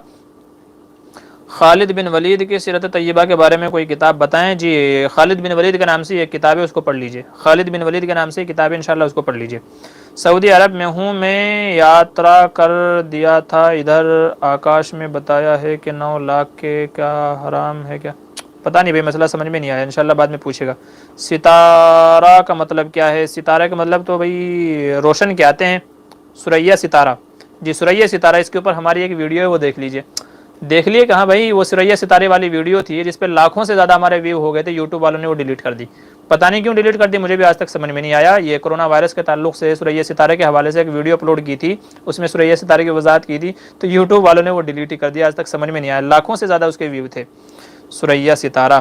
Speaker 1: خالد بن ولید کی سیرت طیبہ کے بارے میں کوئی کتاب بتائیں۔ جی خالد بن ولید کے نام سے ایک کتاب ہے، اس کو پڑھ لیجئے، خالد بن ولید کے نام سے کتاب ہے، انشاءاللہ اس کو پڑھ لیجئے۔ سعودی عرب میں ہوں، میں یاترا کر دیا تھا، ادھر آکاش میں بتایا ہے کہ 9 لاکھ کے کیا حرام ہے کیا؟ پتہ نہیں بھائی، مسئلہ سمجھ میں نہیں آیا، انشاءاللہ بعد میں پوچھے گا۔ ستارہ کا مطلب کیا ہے؟ ستارہ کا مطلب تو بھائی روشن کے آتے ہیں، ثریا ستارہ۔ جی ثریا ستارہ، اس کے اوپر ہماری ایک ویڈیو ہے، وہ دیکھ لیجئے۔ دیکھ لیے کہاں بھائی؟ وہ ثریا ستارے والی ویڈیو تھی جس پہ لاکھوں سے زیادہ ہمارے ویو ہو گئے تھے، یوٹیوب والوں نے وہ ڈیلیٹ کر دی، پتہ نہیں کیوں ڈیلیٹ کر دی، مجھے بھی آج تک سمجھ میں نہیں آیا۔ یہ کرونا وائرس کے تعلق سے ثریا ستارے کے حوالے سے ایک ویڈیو اپلوڈ کی تھی، اس میں ثریا ستارے کی وضاحت کی تھی، تو یوٹیوب والوں نے وہ ڈیلیٹ ہی کر دیا، آج تک سمجھ میں نہیں آیا، لاکھوں سے زیادہ اس کے ویو تھے۔ ثریا ستارہ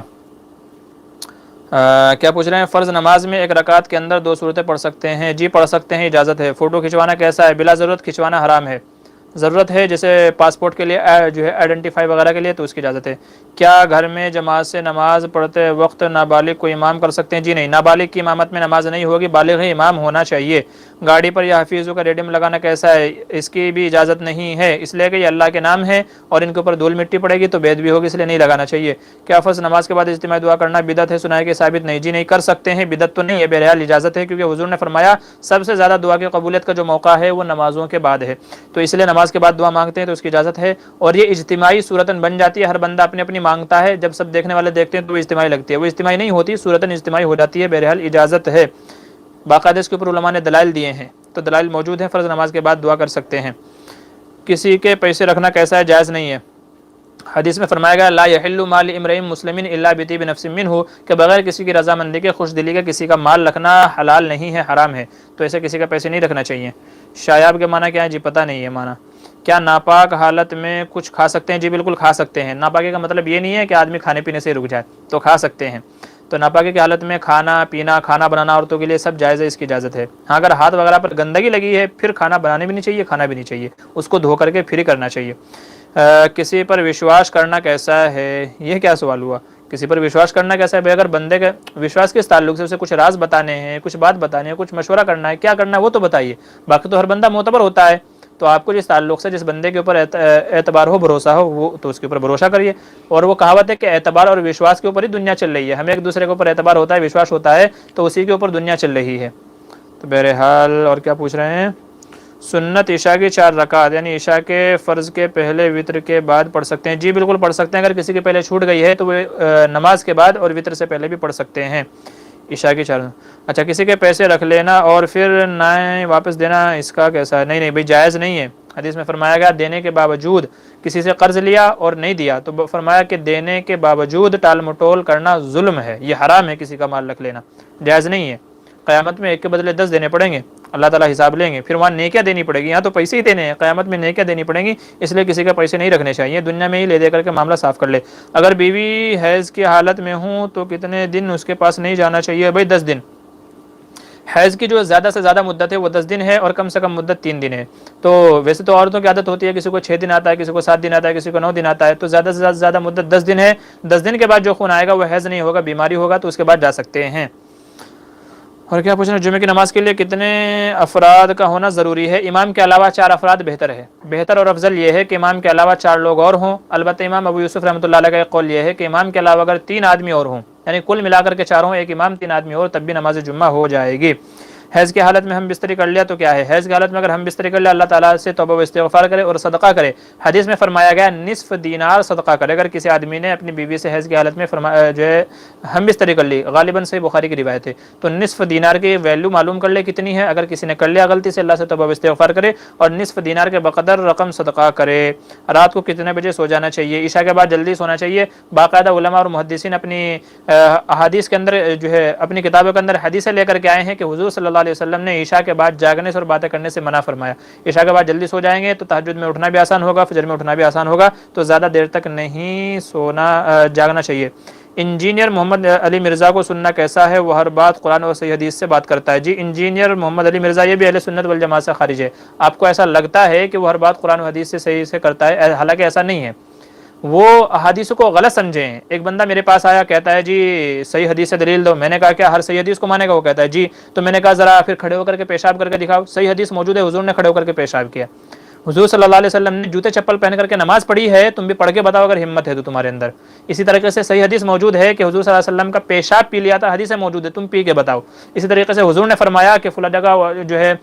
Speaker 1: کیا پوچھ رہے ہیں؟ فرض نماز میں ایک رکعت کے اندر 2 سورتیں پڑھ سکتے ہیں؟ جی پڑھ سکتے ہیں، اجازت ہے۔ فوٹو کھنچوانا کیسا ہے؟ بلا ضرورت کھنچوانا حرام ہے، ضرورت ہے جیسے پاسپورٹ کے لیے جو ہے آئیڈینٹیفائی وغیرہ کے لیے تو اس کی اجازت ہے۔ کیا گھر میں جماعت سے نماز پڑھتے وقت نابالغ کو امام کر سکتے ہیں؟ جی نہیں، نابالغ کی امامت میں نماز نہیں ہوگی، بالغ ہی امام ہونا چاہیے۔ گاڑی پر یہ حفیظوں کا ریڈیم لگانا کیسا ہے؟ اس کی بھی اجازت نہیں ہے، اس لیے کہ یہ اللہ کے نام ہے اور ان کے اوپر دھول مٹی پڑے گی تو بید بھی ہوگی، اس لیے نہیں لگانا چاہیے۔ کیا فرض نماز کے بعد اجتماعی دعا کرنا بدعت ہے؟ سنا ہے کہ ثابت نہیں۔ جی نہیں کر سکتے ہیں، بدعت تو نہیں ہے، بہرحال اجازت ہے، کیونکہ حضور نے فرمایا سب سے زیادہ دعا کی قبولیت کا جو موقع ہے وہ نمازوں کے بعد ہے، تو اس لیے نماز کے بعد دعا مانگتے ہیں تو اس کی اجازت ہے، اور یہ اجتماعی صورتاً بن جاتی ہے، ہر بندہ اپنی اپنی مانگتا ہے، جب سب دیکھنے والے دیکھتے ہیں تو وہ اجتماعی لگتی ہے، وہ اجتماعی نہیں ہوتی، صورتاً اجتماعی ہو جاتی ہے، بہرحال اجازت ہے۔ باقاعدہ اس کے اوپر علماء نے دلائل دیے ہیں، تو دلائل موجود ہیں، فرض نماز کے بعد دعا کر سکتے ہیں۔ کسی کے پیسے رکھنا کیسا ہے؟ جائز نہیں ہے۔ حدیث میں فرمایا گیا لا یحل مال امرئ مسلم الا بطیب نفس منہ، کہ بغیر کسی کی رضامندی کے، خوش دلی کے کسی کا مال رکھنا حلال نہیں ہے، حرام ہے، تو ایسے کسی کا پیسے نہیں رکھنا چاہیے۔ شایاب کے معنی کیا ہے؟ جی پتہ نہیں ہے معنی۔ کیا ناپاک حالت میں کچھ کھا سکتے ہیں؟ جی بالکل کھا سکتے ہیں۔ ناپاکی کا مطلب یہ نہیں ہے کہ آدمی کھانے پینے سے رک جائے، تو کھا سکتے ہیں۔ تو ناپاکی کی حالت میں کھانا پینا، کھانا بنانا عورتوں کے لیے سب جائز ہے، اس کی اجازت ہے۔ ہاں اگر ہاتھ وغیرہ پر گندگی لگی ہے پھر کھانا بنانے بھی نہیں چاہیے، کھانا بھی نہیں چاہیے، اس کو دھو کر کے پھر ہی کرنا چاہیے۔ کسی پر وشواس کرنا کیسا ہے؟ یہ کیا سوال ہوا؟ کسی پر وشواس کرنا کیسا ہے؟ اگر بندے کا وشواس کس تعلق سے، اسے کچھ راز بتانے ہیں، کچھ بات بتانے ہیں، کچھ مشورہ کرنا ہے، کیا کرنا ہے وہ تو بتائیے، باقی تو ہر بندہ معتبر ہوتا ہے، تو آپ کو جس تعلق سے جس بندے کے اوپر اعتبار ہو، بھروسہ ہو، وہ تو اس کے اوپر بھروسہ کریے۔ اور وہ کہاوت ہے کہ اعتبار اور وشواس کے اوپر ہی دنیا چل رہی ہے، ہمیں ایک دوسرے کے اوپر اعتبار ہوتا ہے، وشواس ہوتا ہے، تو اسی کے اوپر دنیا چل رہی ہے۔ تو بہرحال اور کیا پوچھ رہے ہیں؟ سنت عشاء کی 4 رکعت یعنی عشاء کے فرض کے پہلے وطر کے بعد پڑھ سکتے ہیں؟ جی بالکل پڑھ سکتے ہیں، اگر کسی کے پہلے چھوٹ گئی ہے تو وہ نماز کے بعد اور وطر سے پہلے بھی پڑھ سکتے ہیں عشاء کی 4۔ اچھا کسی کے پیسے رکھ لینا اور پھر نہ واپس دینا، اس کا کیسا ہے؟ نہیں نہیں بھائی جائز نہیں ہے، حدیث میں فرمایا گیا دینے کے باوجود، کسی سے قرض لیا اور نہیں دیا تو فرمایا کہ دینے کے باوجود ٹال مٹول کرنا ظلم ہے، یہ حرام ہے، کسی کا مال رکھ لینا جائز نہیں ہے۔ قیامت میں ایک کے بدلے 10 دینے پڑیں گے، اللہ تعالیٰ حساب لیں گے، پھر وہاں نیکیاں دینی پڑے گی، یہاں تو پیسے ہی دینے ہیں، قیامت میں نیکیاں دینی پڑیں گی، اس لیے کسی کے پیسے نہیں رکھنے چاہیے، دنیا میں ہی لے دے کر کے معاملہ صاف کر لے۔ اگر بیوی حیض کی حالت میں ہوں تو کتنے دن اس کے پاس نہیں جانا چاہیے؟ بھائی 10 دن۔ حیض کی جو زیادہ سے زیادہ مدت ہے وہ 10 دن ہے، اور کم سے کم مدت 3 دن ہے۔ تو ویسے تو عورتوں کی عادت ہوتی ہے، کسی کو 6 دن آتا ہے، کسی کو 7 دن آتا ہے، کسی کو 9 دن آتا ہے، تو زیادہ سے زیادہ مدت 10 دن ہے۔ 10 دن کے بعد جو خون آئے گا وہ حیض نہیں ہوگا، بیماری ہوگا، تو اس کے بعد جا سکتے ہیں۔ اور کیا پوچھنا، جمعے کی نماز کے لیے کتنے افراد کا ہونا ضروری ہے؟ امام کے علاوہ 4 افراد بہتر ہے. بہتر اور افضل یہ ہے کہ امام کے علاوہ 4 لوگ اور ہوں. البتہ امام ابو یوسف رحمۃ اللہ علیہ کا ایک قول یہ ہے کہ امام کے علاوہ اگر 3 آدمی اور ہوں، یعنی کل ملا کر کے 4 ہوں، ایک امام 3 آدمی اور، تب بھی نماز جمعہ ہو جائے گی. حیض کی حالت میں ہم بستری کر لیا تو کیا ہے؟ حیض کی حالت میں اگر ہم بستری کر لیا، اللہ تعالیٰ سے توبہ و استغفار کرے اور صدقہ کرے. حدیث میں فرمایا گیا نصف دینار صدقہ کرے. اگر کسی آدمی نے اپنی بیوی سے حیض کی حالت میں جو ہے ہم بستری کر لی، غالباً صحیح بخاری کی روایت ہے، تو نصف دینار کی ویلیو معلوم کر لے کتنی ہے. اگر کسی نے کر لیا غلطی سے، اللہ سے توبہ و استغفار کرے اور نصف دینار کے بقدر رقم صدقہ کرے. رات کو کتنے بجے سو جانا چاہیے؟ عشاء کے بعد جلدی سونا چاہیے. باقاعدہ علماء اور محدثین اپنی احادیث کے اندر جو ہے اپنی کتابوں کے اندر حدیثیں لے کر کے آئے ہیں کہ حضور صلی اللہ علیہ وسلم نے عشاء کے بعد جاگنے سے اور باتیں کرنے سے منع فرمایا. عشاء کے بعد جلدی سو جائیں گے تو تہجد میں اٹھنا بھی آسان ہوگا، فجر میں اٹھنا بھی آسان ہوگا، تو زیادہ دیر تک نہیں جاگنا چاہیے. انجینئر محمد علی مرزا کو سننا کیسا ہے؟ وہ ہر بات قرآن اور صحیح حدیث سے بات کرتا ہے. جی انجینئر محمد علی مرزا یہ بھی اہل سنت والجماعت سے خارج ہے. آپ کو ایسا لگتا ہے کہ وہ ہر بات قرآن و حدیث سے صحیح سے کرتا ہے، حالانکہ ایسا نہیں ہے. وہ احادیث کو غلط سمجھے ہیں. ایک بندہ میرے پاس آیا، کہتا ہے جی صحیح حدیث سے دلیل دو. میں نے کہا کیا ہر صحیح حدیث کو مانے گا؟ وہ کہتا ہے جی. تو میں نے کہا ذرا پھر کھڑے ہو کر کے پیشاب کر کے دکھاؤ. صحیح حدیث موجود ہے، حضور نے کھڑے ہو کر کے پیشاب کیا. حضور صلی اللہ علیہ وسلم نے جوتے چپل پہن کر کے نماز پڑھی ہے، تم بھی پڑھ کے بتاؤ اگر ہمت ہے تو تمہارے اندر. اسی طریقے سے صحیح حدیث موجود ہے کہ حضور صلی اللہ علیہ وسلم کا پیشاب پی لیا تھا، حدیث موجود ہے، تم پی کے بتاؤ. اسی طریقے سے حضور نے فرمایا کہ فلاں جگہ جو ہے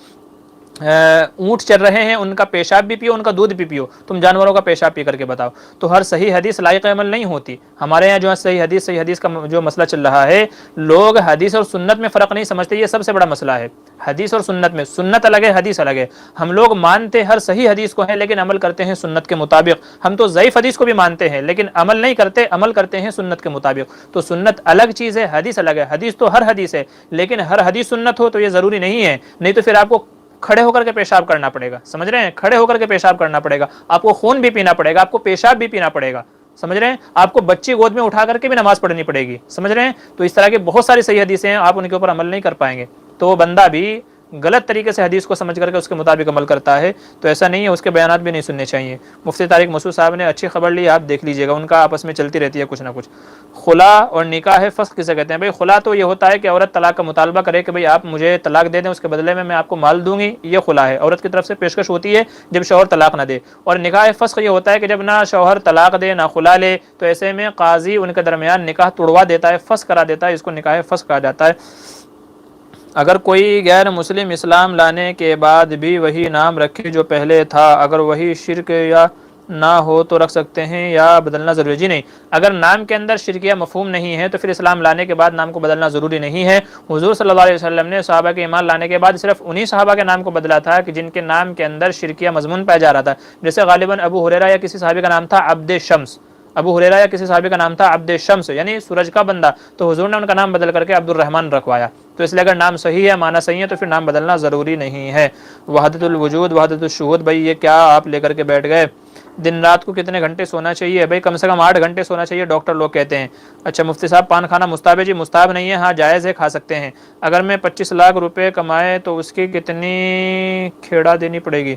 Speaker 1: اونٹ چل رہے ہیں، ان کا پیشاب بھی پیو، ان کا دودھ بھی پیو، تم جانوروں کا پیشاب پی کر کے بتاؤ. تو ہر صحیح حدیث لائق عمل نہیں ہوتی. ہمارے یہاں جو ہے صحیح حدیث کا جو مسئلہ چل رہا ہے، لوگ حدیث اور سنت میں فرق نہیں سمجھتے. یہ سب سے بڑا مسئلہ ہے. حدیث اور سنت میں سنت الگ ہے، حدیث الگ ہے. ہم لوگ مانتے ہر صحیح حدیث کو ہیں لیکن عمل کرتے ہیں سنت کے مطابق. ہم تو ضعیف حدیث کو بھی مانتے ہیں لیکن عمل نہیں کرتے، عمل کرتے ہیں سنت کے مطابق. تو سنت الگ چیز ہے، حدیث الگ ہے. حدیث تو ہر حدیث ہے لیکن ہر حدیث سنت ہو تو یہ ضروری نہیں ہے. نہیں تو پھر آپ کو کھڑے ہو کر کے پیشاب کرنا پڑے گا. سمجھ رہے ہیں؟ کھڑے ہو کر کے پیشاب کرنا پڑے گا. آپ کو خون بھی پینا پڑے گا، آپ کو پیشاب بھی پینا پڑے گا. سمجھ رہے ہیں؟ آپ کو بچی گود میں اٹھا کر کے بھی نماز پڑھنی پڑے گی. سمجھ رہے ہیں؟ تو اس طرح کی بہت ساری صحیح حدیثیں ہیں، آپ ان کے اوپر عمل نہیں کر پائیں گے. تو وہ بندہ بھی غلط طریقے سے حدیث کو سمجھ کر کے اس کے مطابق عمل کرتا ہے. تو ایسا نہیں ہے، اس کے بیانات بھی نہیں سننے چاہیے. مفتی طارق مسعود صاحب نے اچھی خبر لی، آپ دیکھ لیجئے گا، ان کا آپس میں چلتی رہتی ہے کچھ نہ کچھ. خلا اور نکاح فسخ کسے کہتے ہیں؟ بھائی خلا تو یہ ہوتا ہے کہ عورت طلاق کا مطالبہ کرے کہ بھائی آپ مجھے طلاق دے دیں، اس کے بدلے میں آپ کو مال دوں گی. یہ خلا ہے، عورت کی طرف سے پیشکش ہوتی ہے جب شوہر طلاق نہ دے. اور نکاح فسخ یہ ہوتا ہے کہ جب نہ شوہر طلاق دے نہ خلا لے، تو ایسے میں قاضی ان کے درمیان نکاح توڑوا دیتا ہے، فسخ کرا دیتا ہے. اس کو نکاح فسخ کہا جاتا ہے. اگر کوئی غیر مسلم اسلام لانے کے بعد بھی وہی نام رکھے جو پہلے تھا، اگر وہی شرک یا نہ ہو تو رکھ سکتے ہیں یا بدلنا ضروری؟ جی نہیں، اگر نام کے اندر شرکیہ مفہوم نہیں ہے تو پھر اسلام لانے کے بعد نام کو بدلنا ضروری نہیں ہے. حضور صلی اللہ علیہ وسلم نے صحابہ کے ایمان لانے کے بعد صرف انہی صحابہ کے نام کو بدلا تھا کہ جن کے نام کے اندر شرکیہ مضمون پایا جا رہا تھا. جیسے غالباً ابو ہریرہ یا کسی صحابی کا نام تھا عبد شمس. ابو ہریرہ یا کسی صحابی کا نام تھا عبد شمس، یعنی سورج کا بندہ. تو حضور نے ان کا نام بدل کر کے عبد الرحمن رکھوایا. تو اس لیے اگر نام صحیح ہے، معنی صحیح ہے، تو پھر نام بدلنا ضروری نہیں ہے. وحدت الوجود، وحدت الشہود، بھائی یہ کیا آپ لے کر کے بیٹھ گئے؟ دن رات کو کتنے گھنٹے سونا چاہیے؟ بھائی کم سے کم 8 گھنٹے سونا چاہیے، ڈاکٹر لوگ کہتے ہیں. اچھا مفتی صاحب پان کھانا مستحب ہے؟ جی مستحب نہیں ہے، ہاں جائز ہے، کھا سکتے ہیں. اگر میں 25 لاکھ روپے کمائے تو اس کی کتنی کھیڑا دینی پڑے گی؟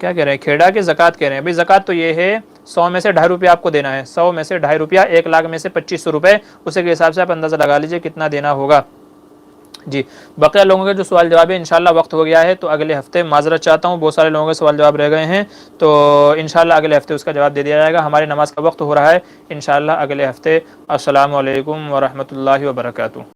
Speaker 1: کیا کہہ رہے ہیں؟ کھیڑا کی زکوٰۃ کہہ رہے ہیں؟ بھائی زکوٰۃ تو یہ ہے 100 میں سے 2.5 روپیہ آپ کو دینا ہے. 100 میں سے 2.5 روپیہ، 1 لاکھ میں سے 2500 روپے، اسی کے حساب سے آپ اندازہ لگا لیجئے کتنا دینا ہوگا. جی بقیہ لوگوں کے جو سوال جواب ہے انشاءاللہ وقت ہو گیا ہے تو اگلے ہفتے، معذرت چاہتا ہوں بہت سارے لوگوں کے سوال جواب رہ گئے ہیں، تو انشاءاللہ اگلے ہفتے اس کا جواب دے دیا جائے گا. ہماری نماز کا وقت ہو رہا ہے، انشاءاللہ اگلے ہفتے. السلام علیکم ورحمۃ اللہ وبرکاتہ.